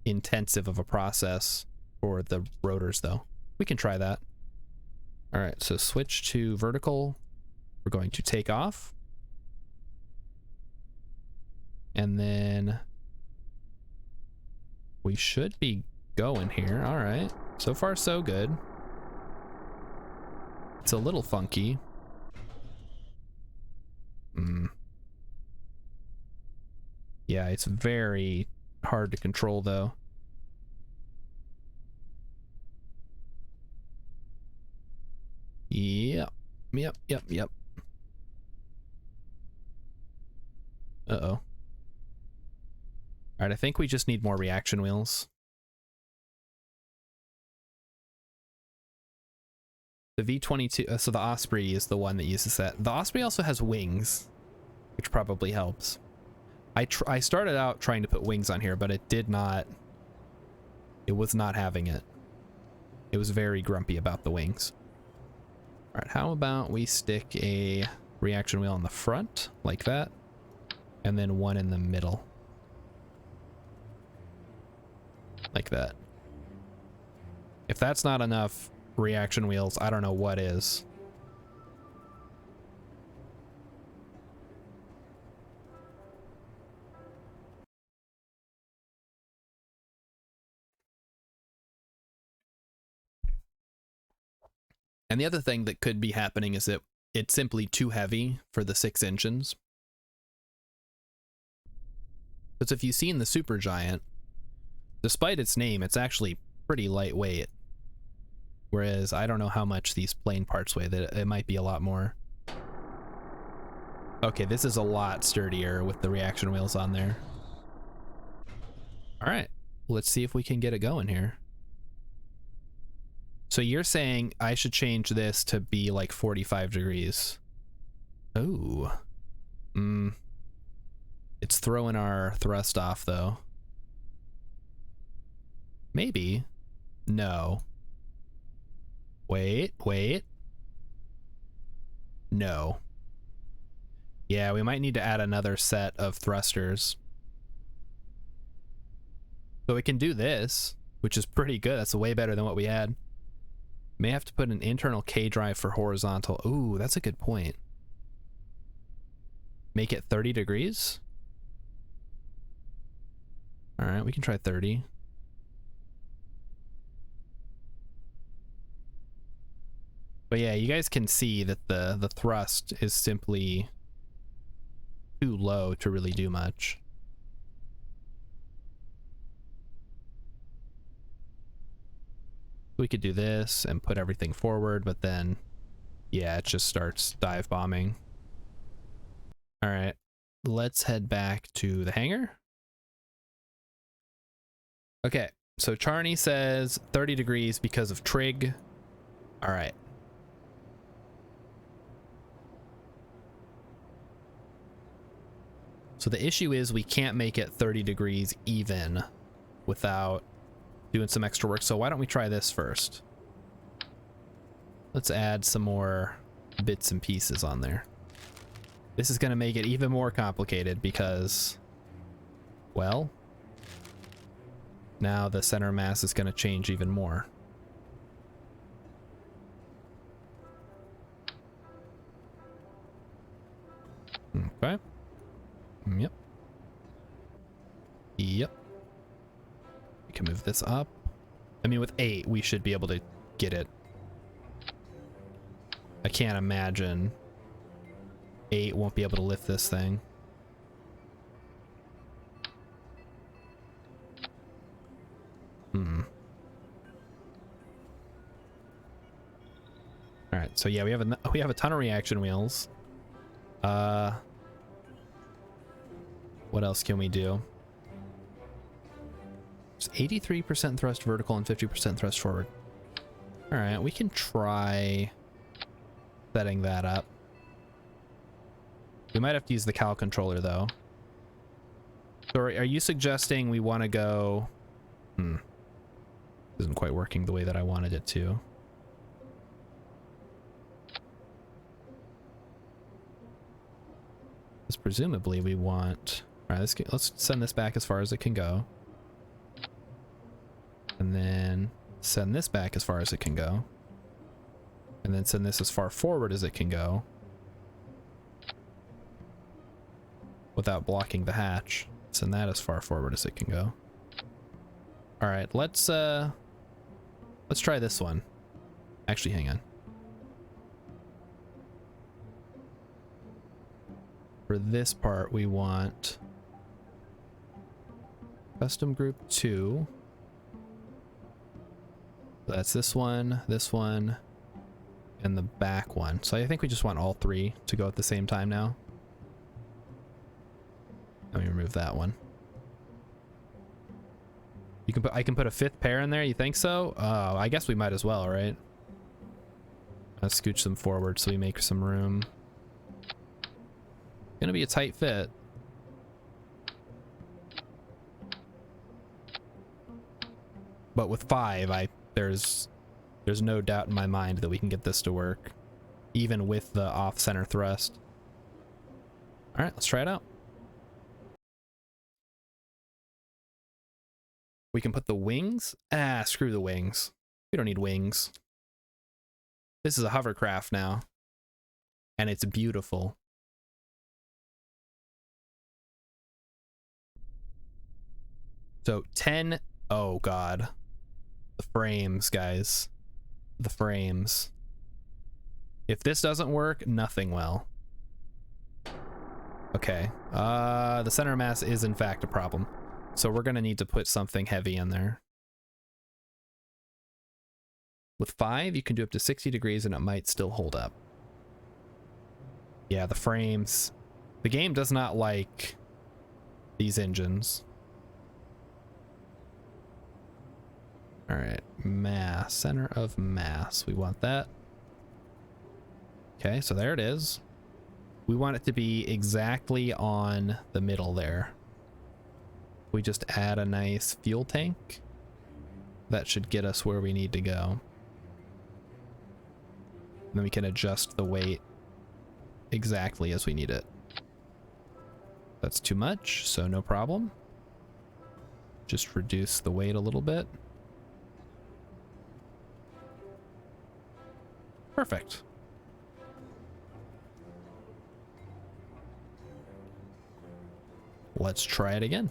intensive of a process for the rotors, though. We can try that. All right, so switch to vertical. We're going to take off. And then we should be going here. All right, so far so good. It's a little funky. Yeah, it's very hard to control though. Yep. Uh-oh. All right, I think we just need more reaction wheels. The V22, so the Osprey is the one that uses that. The Osprey also has wings, which probably helps. I started out trying to put wings on here, but it was not having it. It was very grumpy about the wings. All right, how about we stick a reaction wheel on the front, like that, and then one in the middle. Like that. If that's not enough reaction wheels, I don't know what is. And the other thing that could be happening is that it's simply too heavy for the 6 engines. Because if you've seen the Supergiant, despite its name, it's actually pretty lightweight. Whereas I don't know how much these plane parts weigh. That it might be a lot more. Okay, this is a lot sturdier with the reaction wheels on there. All right, let's see if we can get it going here. So you're saying I should change this to be like 45 degrees. Oh. It's throwing our thrust off though. Maybe. No. Wait. No. Yeah, we might need to add another set of thrusters. So we can do this, which is pretty good. That's way better than what we had. May have to put an internal K drive for horizontal. Ooh, that's a good point. Make it 30 degrees? All right, we can try 30. But yeah, you guys can see that the thrust is simply too low to really do much. We could do this and put everything forward, but then, yeah, it just starts dive bombing. All right, let's head back to the hangar. Okay, so Charney says 30 degrees because of trig. All right. So the issue is we can't make it 30 degrees even without doing some extra work. So why don't we try this first? Let's add some more bits and pieces on there. This is going to make it even more complicated because, well, now the center mass is going to change even more. Okay. Yep. We can move this up. I mean, with 8, we should be able to get it. I can't imagine 8 won't be able to lift this thing. All right, so yeah, we have a ton of reaction wheels. What else can we do? It's 83% thrust vertical and 50% thrust forward. All right, we can try setting that up. We might have to use the cowl controller though. So are you suggesting we want to go? Isn't quite working the way that I wanted it to. Because presumably we want. All right, let's send this back as far as it can go, and then send this back as far as it can go, and then send this as far forward as it can go without blocking the hatch. Send that as far forward as it can go. All right, let's try this one. Actually, hang on. For this part, we want custom group 2. That's this one, and the back one. So I think we just want all 3 to go at the same time now. Let me remove that one. I can put a 5th pair in there. You think so? I guess we might as well, right? Let's scooch them forward so we make some room. Gonna be a tight fit. But with 5, there's no doubt in my mind that we can get this to work, even with the off-center thrust. All right, let's try it out. We can put the wings. Screw the wings. We don't need wings. This is a hovercraft now, and it's beautiful. So 10. Oh God, the frames, guys. The frames. If this doesn't work, nothing will. Okay. The center of mass is in fact a problem. So we're gonna need to put something heavy in there. With 5, you can do up to 60 degrees and it might still hold up. Yeah, the frames. The game does not like these engines. All right, mass, center of mass. We want that. Okay, so there it is. We want it to be exactly on the middle there. We just add a nice fuel tank. That should get us where we need to go. And then we can adjust the weight exactly as we need it. That's too much, so no problem. Just reduce the weight a little bit. Perfect. Let's try it again.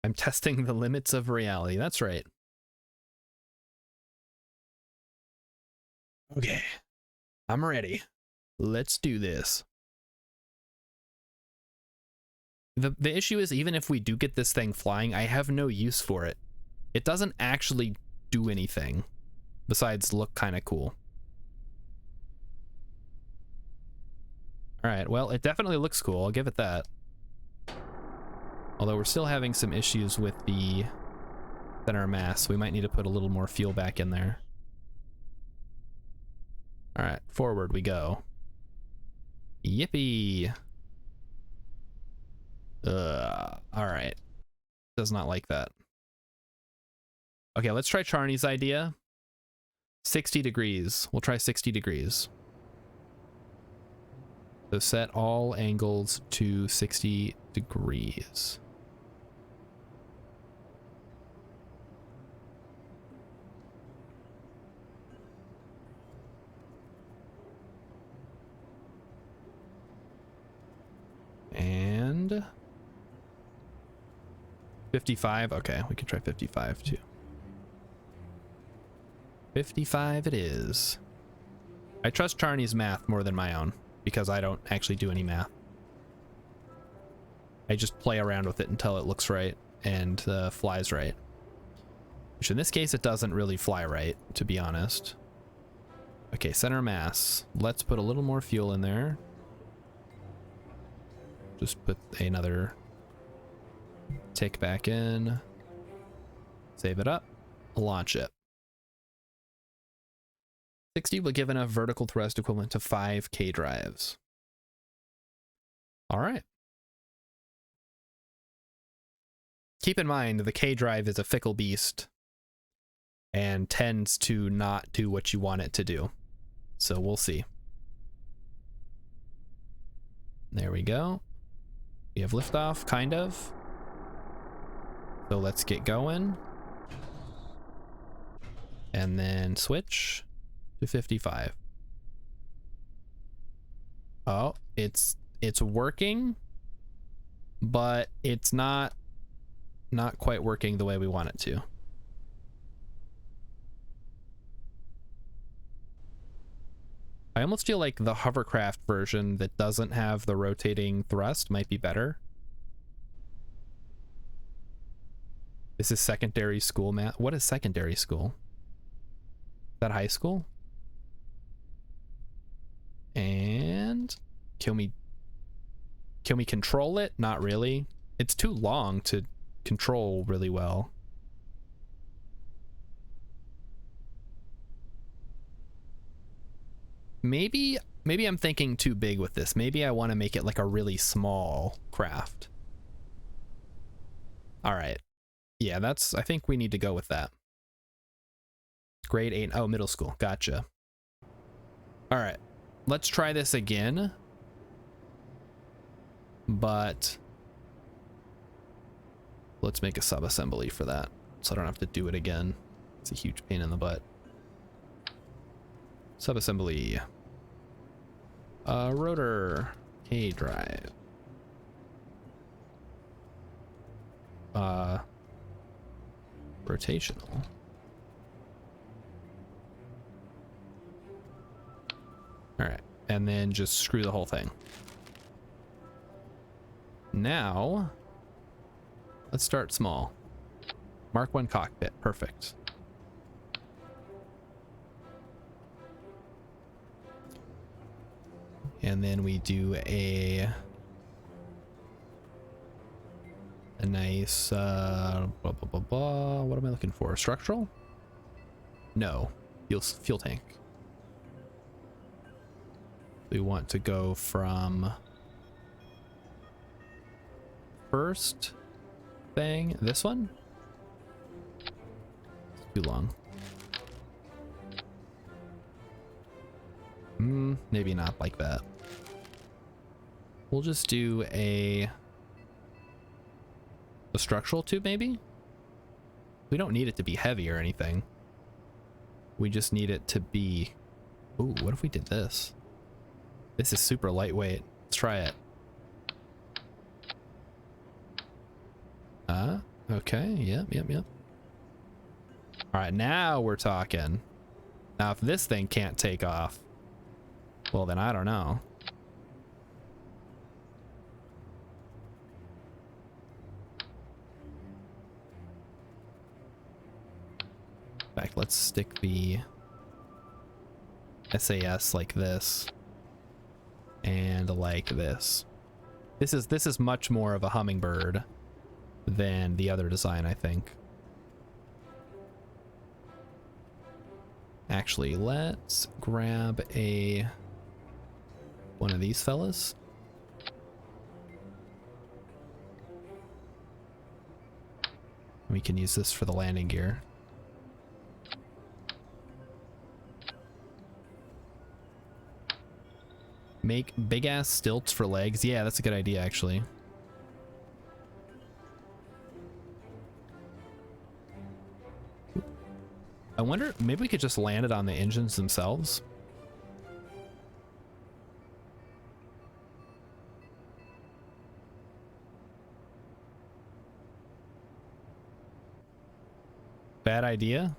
I'm testing the limits of reality. That's right. Okay. I'm ready. Let's do this. The issue is, even if we do get this thing flying, I have no use for it. It doesn't actually do anything besides look kind of cool. All right, well, it definitely looks cool. I'll give it that. Although we're still having some issues with the center of mass. We might need to put a little more fuel back in there. All right, forward we go. Yippee. All right. Does not like that. Okay, let's try Charney's idea. 60 degrees. We'll try 60 degrees. So set all angles to 60 degrees. And 55. Okay, we can try 55 too. 55 it is. I trust Charney's math more than my own. because I don't actually do any math. I just play around with it until it looks right and flies right. Which in this case, it doesn't really fly right, to be honest. Okay, center of mass. Let's put a little more fuel in there. Just put another tick back in. Save it up. Launch it. 60 will give enough vertical thrust equivalent to 5 K drives. All right. Keep in mind, the K drive is a fickle beast and tends to not do what you want it to do. So we'll see. There we go. We have liftoff, kind of. So let's get going. And then switch to 55. Oh, it's working, but it's not quite working the way we want it to. I almost feel like the hovercraft version that doesn't have the rotating thrust might be better. This is secondary school math. What is secondary school? Is that high school? And can we control it? Not really. It's too long to control really well. Maybe I'm thinking too big with this. Maybe I want to make it like a really small craft. All right. Yeah, I think we need to go with that. Grade 8. Oh, middle school. Gotcha. All right. Let's try this again. But let's make a sub-assembly for that, so I don't have to do it again. It's a huge pain in the butt. Sub-assembly. Rotor. K drive. Rotational. All right, and then just screw the whole thing. Now, let's start small. Mark 1 cockpit, perfect. And then we do a nice, blah, blah, blah, blah. What am I looking for? Structural? No, fuel tank. We want to go from first thing, this one? It's too long. Maybe not like that. We'll just do a structural tube, maybe? We don't need it to be heavy or anything. We just need it to be... Ooh, what if we did this? This is super lightweight. Let's try it. Okay. Yep. All right, now we're talking. Now, if this thing can't take off, well, then I don't know. In fact, let's stick the SAS like this and like this. This is much more of a hummingbird than the other design, I think. Actually, let's grab one of these fellas. We can use this for the landing gear. Make big ass stilts for legs. Yeah, that's a good idea, actually. I wonder, maybe we could just land it on the engines themselves. Bad idea?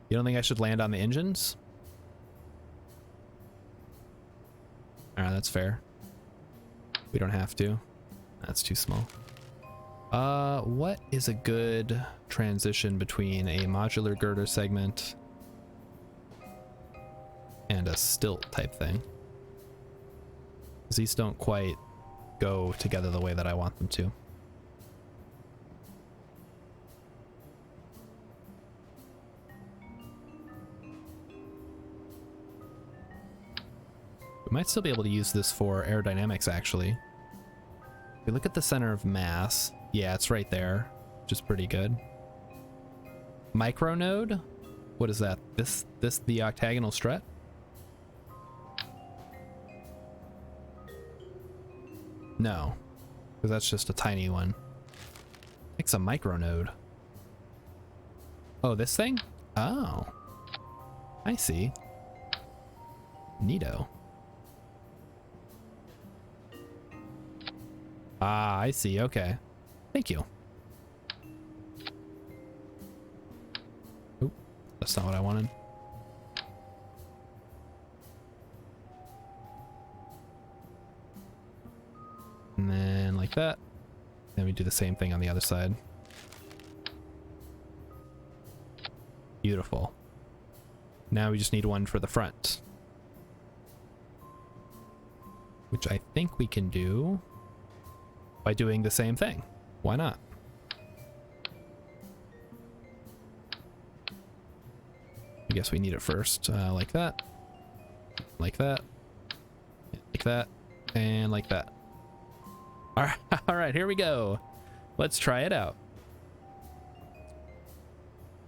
You don't think I should land on the engines? Alright, that's fair. We don't have to. That's too small. What is a good transition between a modular girder segment and a stilt type thing? Because these don't quite go together the way that I want them to. We might still be able to use this for aerodynamics, actually. If we look at the center of mass, yeah, it's right there, which is pretty good. Micronode? What is that? This the octagonal strut? No, because that's just a tiny one. It's a micronode. Oh, this thing? Oh, I see. Neato. Ah, I see. Okay. Thank you. Oop, that's not what I wanted. And then like that. Then we do the same thing on the other side. Beautiful. Now we just need one for the front, which I think we can do by doing the same thing. Why not? I guess we need it first, like that, like that, like that, and like that. All right, here we go. Let's try it out.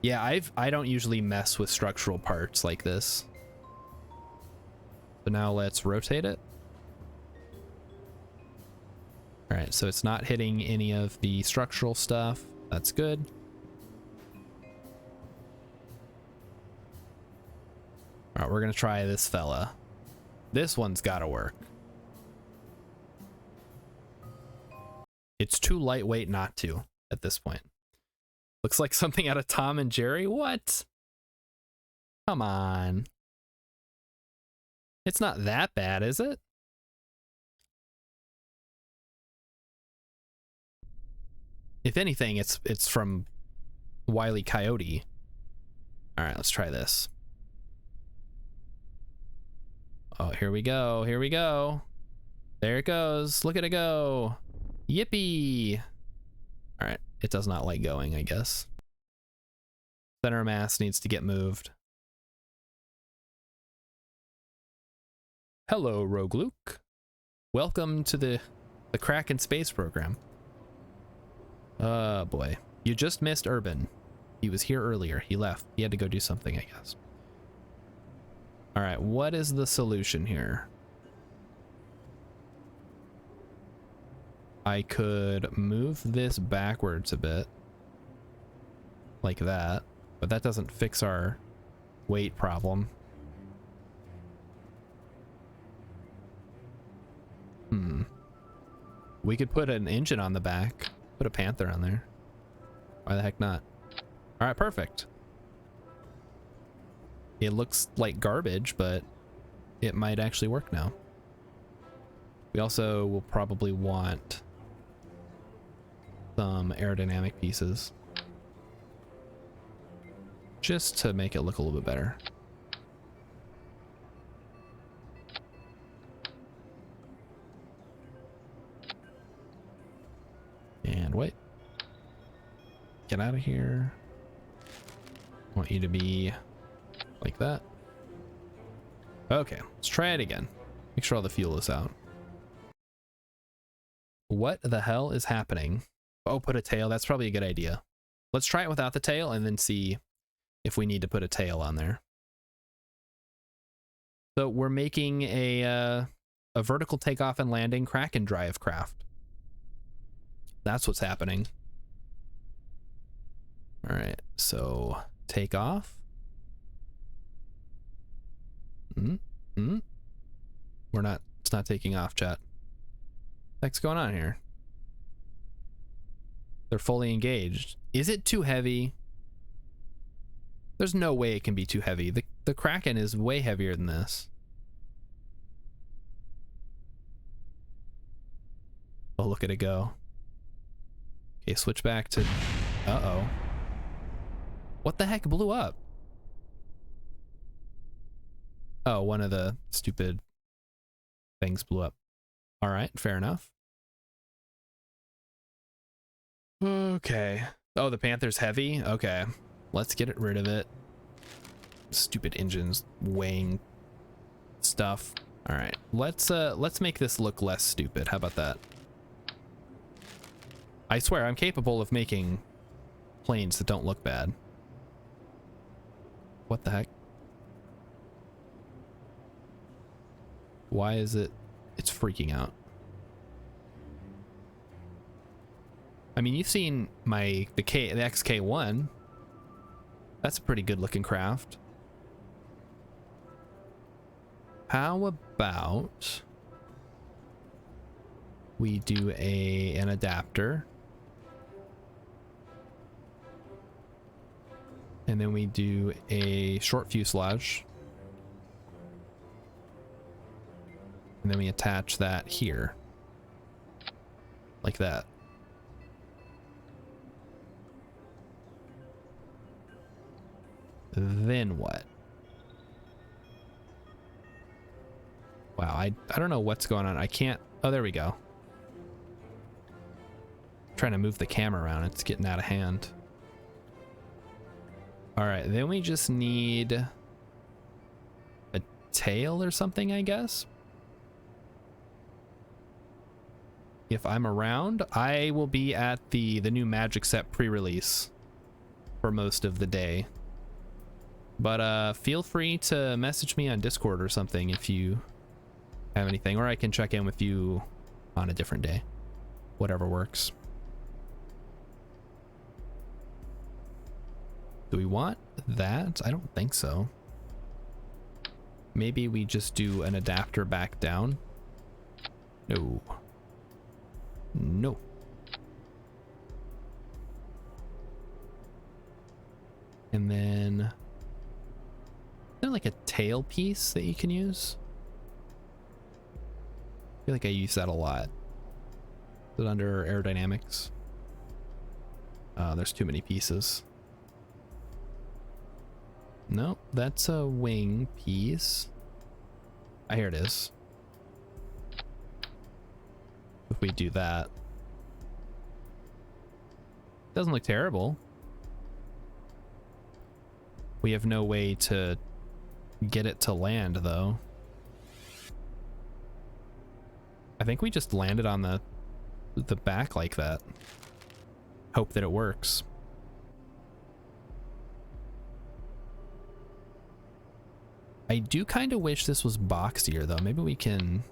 Yeah, I don't usually mess with structural parts like this. So now let's rotate it. All right, so it's not hitting any of the structural stuff. That's good. All right, we're gonna try this fella. This one's gotta work. It's too lightweight not to at this point. Looks like something out of Tom and Jerry. What? Come on. It's not that bad, is it? If anything, it's from Wile E. Coyote. All right, let's try this. Oh, here we go. Here we go. There it goes. Look at it go. Yippee. All right, it does not like going, I guess. Center of mass needs to get moved. Hello, Rogue Luke. Welcome to the Kraken space program. Oh boy, you just missed Urban. He was here earlier. He left. He had to go do something, I guess. All right, what is the solution here? I could move this backwards a bit, like that, but that doesn't fix our weight problem. We could put an engine on the back, put a Panther on there. Why the heck not? All right, perfect. It looks like garbage, but it might actually work now. We also will probably want some aerodynamic pieces just to make it look a little bit better. And wait. Get out of here. I want you to be like that. Okay, let's try it again. Make sure all the fuel is out. What the hell is happening? Oh, put a tail. That's probably a good idea. Let's try it without the tail and then see if we need to put a tail on there. So we're making a vertical takeoff and landing Kraken drive craft. That's what's happening. All right, so take off. We're not, it's not taking off, chat. What's going on here? They're fully engaged. Is it too heavy? There's no way it can be too heavy. The Kraken is way heavier than this. Oh, look at it go. Okay, switch back to... Uh-oh. What the heck blew up? Oh, one of the stupid things blew up. All right, fair enough. Okay. Oh, the Panther's heavy? Okay. Let's get rid of it. Stupid engines weighing stuff. All right. Let's make this look less stupid. How about that? I swear I'm capable of making planes that don't look bad. What the heck? Why is it... It's freaking out. I mean, you've seen the XK1. That's a pretty good looking craft. How about we do an adapter, and then we do a short fuselage, and then we attach that here like that. Then what? Wow, I don't know what's going on. I can't... Oh, there we go. I'm trying to move the camera around. It's getting out of hand. All right, then we just need a tail or something, I guess. If I'm around, I will be at the new Magic Set pre-release for most of the day. But feel free to message me on Discord or something if you have anything, or I can check in with you on a different day. Whatever works. Do we want that? I don't think so. Maybe we just do an adapter back down. No. No. And then... Is there like a tail piece that you can use? I feel like I use that a lot. Is it under aerodynamics? There's too many pieces. No, that's a wing piece. Ah, here it is. If we do that. Doesn't look terrible. We have no way to get it to land, though. I think we just landed on the back like that. Hope that it works. I do kind of wish this was boxier, though. Maybe we can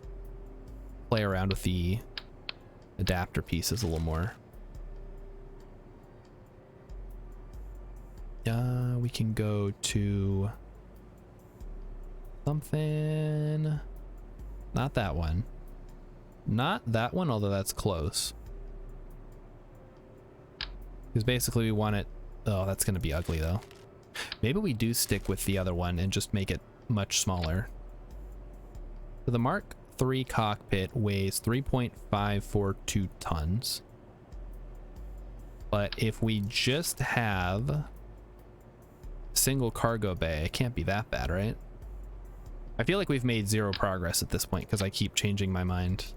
play around with the adapter pieces a little more. We can go to something. Not that one. Not that one, although that's close. Because basically we want it... Oh, that's going to be ugly, though. Maybe we do stick with the other one and just make it much smaller. So the Mark III cockpit weighs 3.542 tons. But if we just have a single cargo bay, it can't be that bad, right? I feel like we've made zero progress at this point because I keep changing my mind.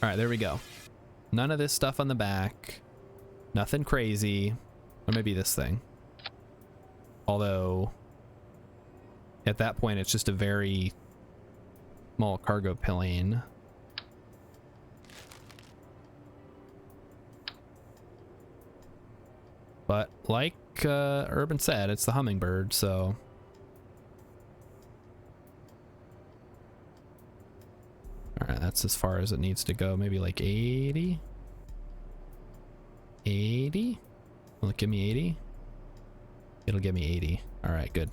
All right, there we go. None of this stuff on the back. Nothing crazy. Or maybe this thing. Although, at that point, it's just a very small cargo plane. But like Urban said, it's the Hummingbird, so... Alright, that's as far as it needs to go. Maybe like 80? 80? Will it give me 80? It'll give me 80. Alright, good.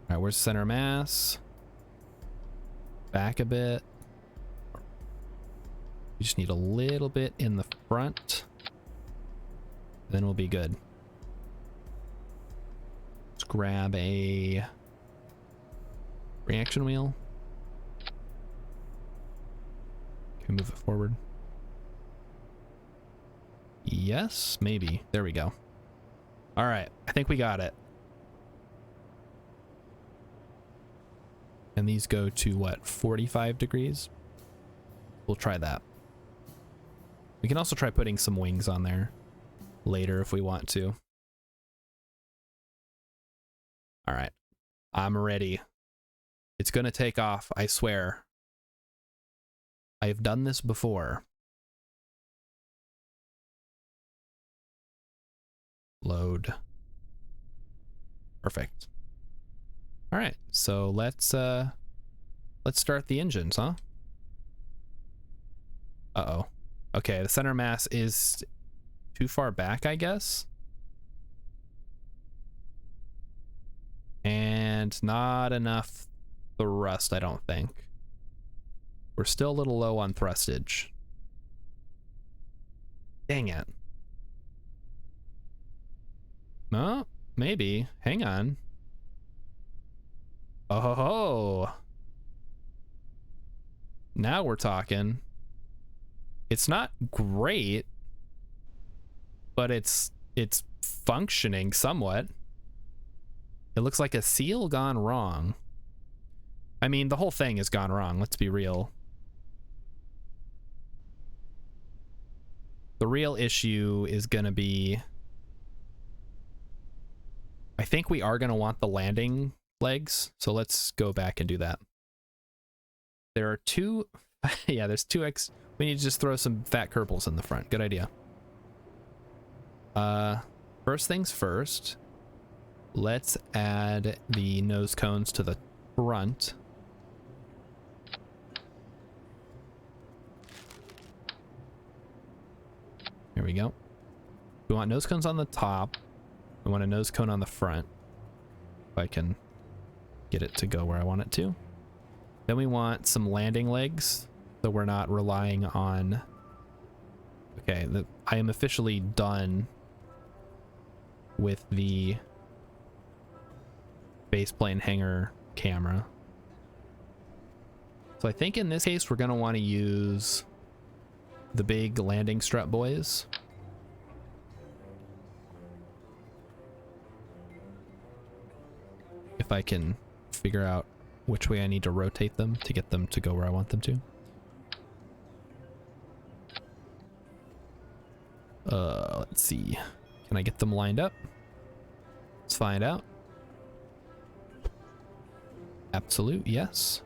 Alright, where's the center of mass? Back a bit. We just need a little bit in the front. Then we'll be good. Let's grab a Reaction wheel. Can we move it forward? Yes, maybe. There we go. All right, I think we got it. And these go to what, 45 degrees? We'll try that. We can also try putting some wings on there later if we want to. All right, I'm ready. It's gonna take off, I swear. I've done this before. Load. Perfect. All right, so let's start the engines, huh? Uh-oh. Okay, the center mass is too far back, I guess. And not enough thrust, I don't think. We're still a little low on thrustage. Dang it. No, maybe. Hang on. Oh, now we're talking. It's not great, but it's functioning somewhat. It looks like a seal gone wrong. I mean, the whole thing has gone wrong, let's be real. The real issue is gonna be, I think we are gonna want the landing legs, so let's go back and do that. There are two, yeah, there's two we need to just throw some fat kerbals in the front. Good idea. First things first, let's add the nose cones to the front. Here we go. We want nose cones on the top. We want a nose cone on the front. If I can get it to go where I want it to. Then we want some landing legs, so we're not relying on... Okay, I am officially done with the baseplane hanger camera. So I think in this case we're going to want to use the big landing strut boys. If I can figure out which way I need to rotate them to get them to go where I want them to. Let's see. Can I get them lined up? Let's find out. Absolute, yes.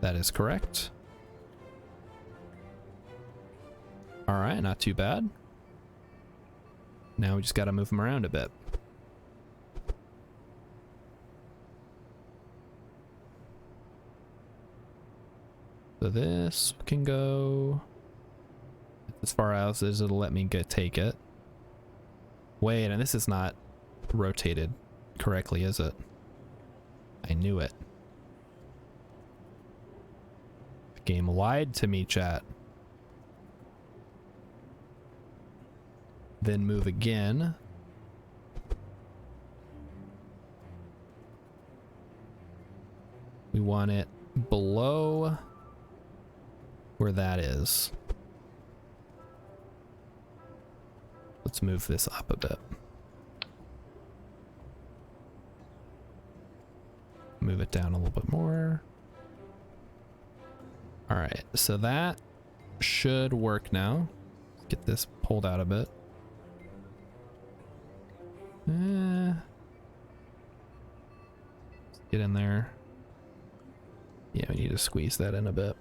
That is correct. All right, not too bad. Now we just got to move them around a bit. So this can go as far as it'll let me take it. Wait, and this is not rotated correctly, is it? I knew it. The game lied to me, chat. Then move again. We want it below where that is. Let's move this up a bit. Move it down a little bit more. All right, so that should work now. Get this pulled out a bit. Get in there. Yeah, we need to squeeze that in a bit.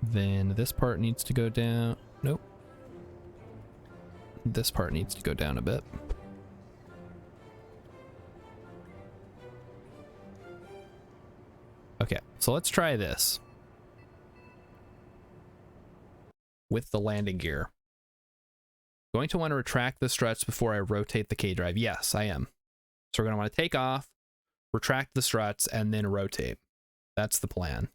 Then this part needs to go down. Nope. This part needs to go down a bit. Okay, so let's try this. With the landing gear. Going to want to retract the struts before I rotate the K drive. Yes, I am. So we're going to want to take off, retract the struts, and then rotate. That's the plan.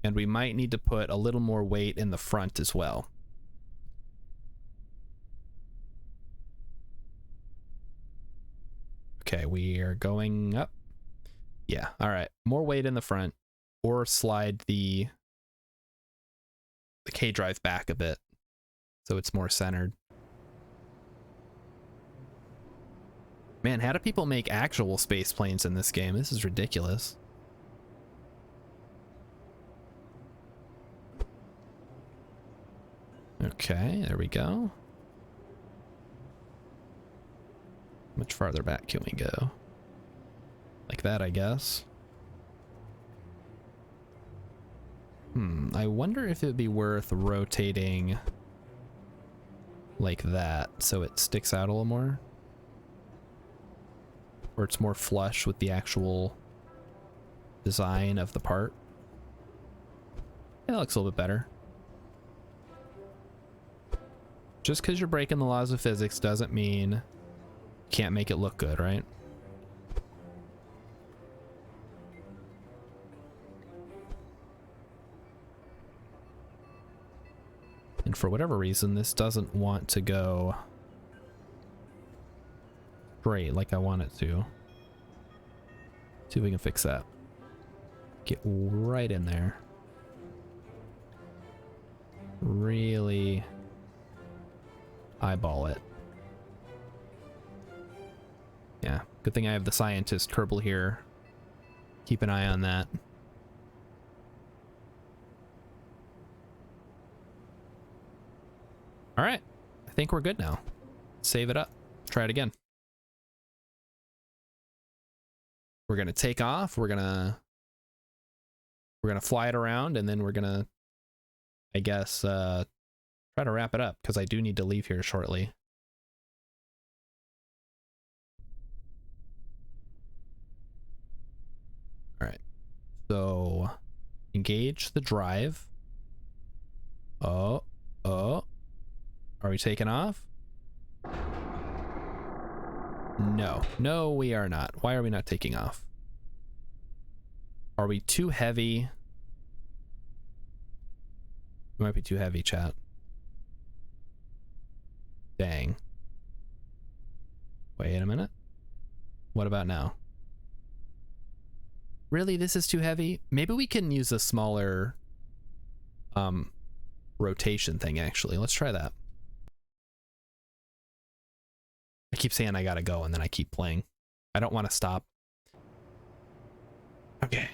And we might need to put a little more weight in the front as well. Okay, we are going up. Yeah, all right. More weight in the front, or slide the K drive back a bit so it's more centered. Man, how do people make actual space planes in this game? This is ridiculous. Okay, there we go. How much farther back can we go? Like that, I guess. I wonder if it would be worth rotating like that so it sticks out a little more. Or it's more flush with the actual design of the part. Yeah, that looks a little bit better. Just because you're breaking the laws of physics doesn't mean you can't make it look good, right? And for whatever reason, this doesn't want to go straight like I want it to. See if we can fix that. Get right in there. Really eyeball it. Yeah, good thing I have the scientist Kerbal here. Keep an eye on that. All right, I think we're good now. Save it up. Try it again. We're gonna take off. We're gonna fly it around, and then we're gonna, I guess, try to wrap it up because I do need to leave here shortly. All right, so engage the drive. Oh. Are we taking off? No, we are not. Why are we not taking off? Are we too heavy? We might be too heavy, chat. Dang. Wait a minute. What about now? Really, this is too heavy? Maybe we can use a smaller rotation thing, actually. Let's try that. I keep saying I gotta go, and then I keep playing. I don't want to stop. Okay.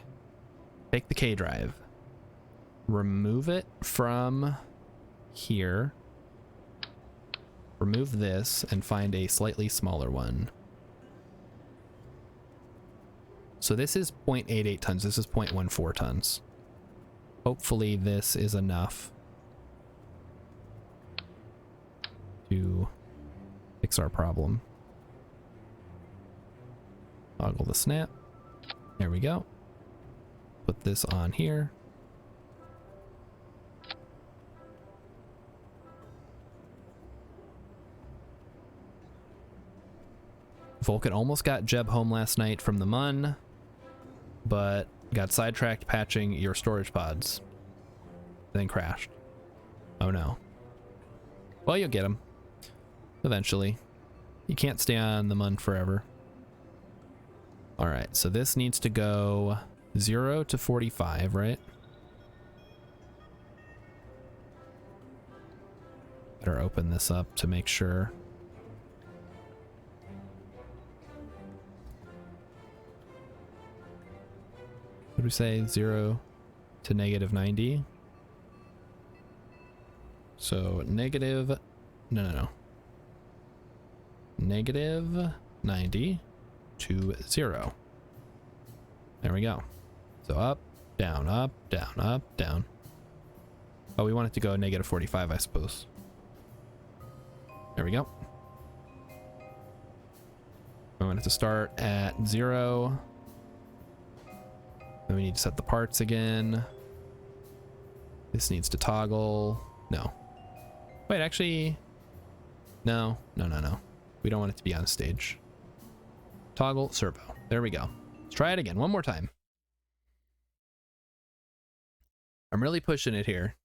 Take the K drive. Remove it from here. Remove this and find a slightly smaller one. So this is 0.88 tons. This is 0.14 tons. Hopefully this is enough to fix our problem. Toggle the snap. There we go. Put this on here. Vulcan almost got Jeb home last night from the Mun, but got sidetracked patching your storage pods. Then crashed. Oh no. Well, you'll get him. Eventually. You can't stay on the Mun forever. Alright, so this needs to go 0 to 45, right? Better open this up to make sure. What did we say? 0 to negative 90? So negative... No. Negative 90 to 0. There we go. So up, down, up, down, up, down. Oh, we want it to go negative 45, I suppose. There we go. I want it to start at 0. Then we need to set the parts again. This needs to toggle. No. Wait, actually... No. We don't want it to be on stage. Toggle servo. There we go. Let's try it again one more time. I'm really pushing it here.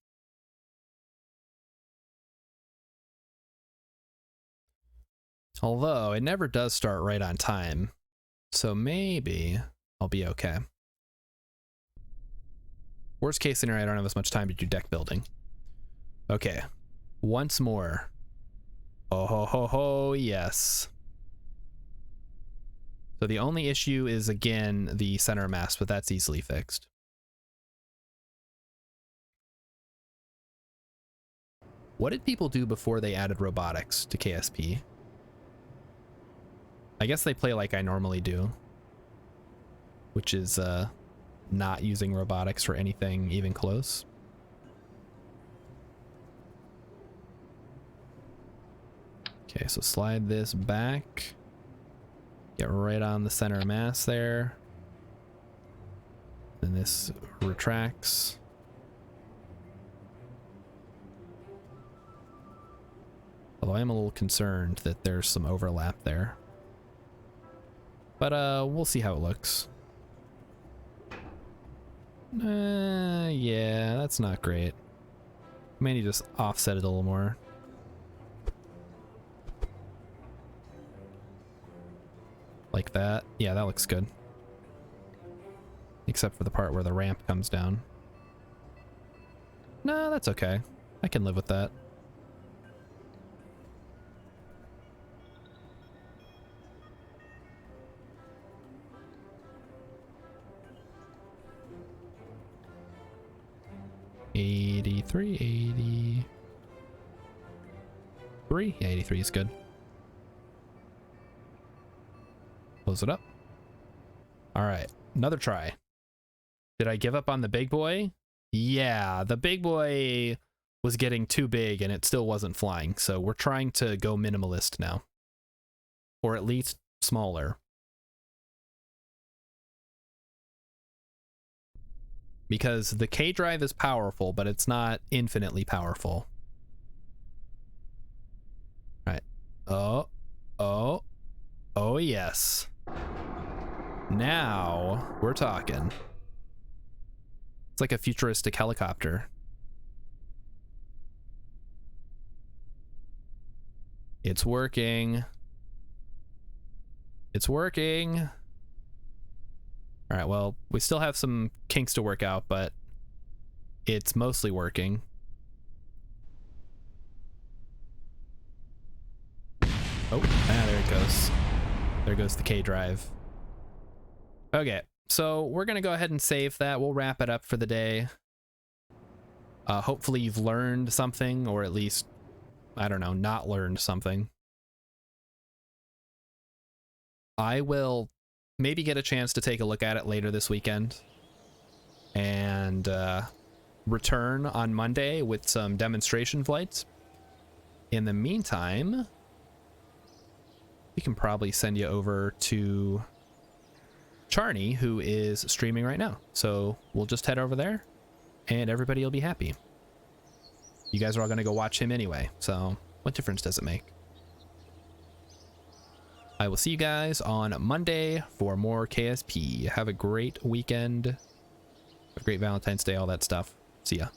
Although it never does start right on time. So maybe I'll be okay. Worst case scenario, I don't have as much time to do deck building. Okay. Once more. Oh ho ho ho, yes. So the only issue is, again, the center mass, but that's easily fixed. What did people do before they added robotics to KSP? I guess they play like I normally do, which is not using robotics for anything even close. Okay, so slide this back. Get right on the center mass there. And this retracts. Although I am a little concerned that there's some overlap there. But we'll see how it looks. Yeah, that's not great. Maybe just offset it a little more. Like that. Yeah, that looks good. Except for the part where the ramp comes down. No, that's okay. I can live with that. Yeah, 83 is good. Close it up. All right, another try. Did I give up on the big boy? Yeah, the big boy was getting too big and it still wasn't flying. So we're trying to go minimalist now. Or at least smaller. Because the K drive is powerful, but it's not infinitely powerful. All right. Oh yes. Now we're talking. It's like a futuristic helicopter. It's working. It's working. All right, well, we still have some kinks to work out, but it's mostly working. Oh, there it goes. There goes the K drive. Okay, so we're gonna go ahead and save that. We'll wrap it up for the day. Hopefully you've learned something, or at least, I don't know, not learned something. I will maybe get a chance to take a look at it later this weekend and return on Monday with some demonstration flights. In the meantime, we can probably send you over to Charney, who is streaming right now. So we'll just head over there and everybody will be happy. You guys are all going to go watch him anyway, so what difference does it make? I will see you guys on Monday for more KSP. Have a great weekend. Have a great Valentine's Day, all that stuff. See ya.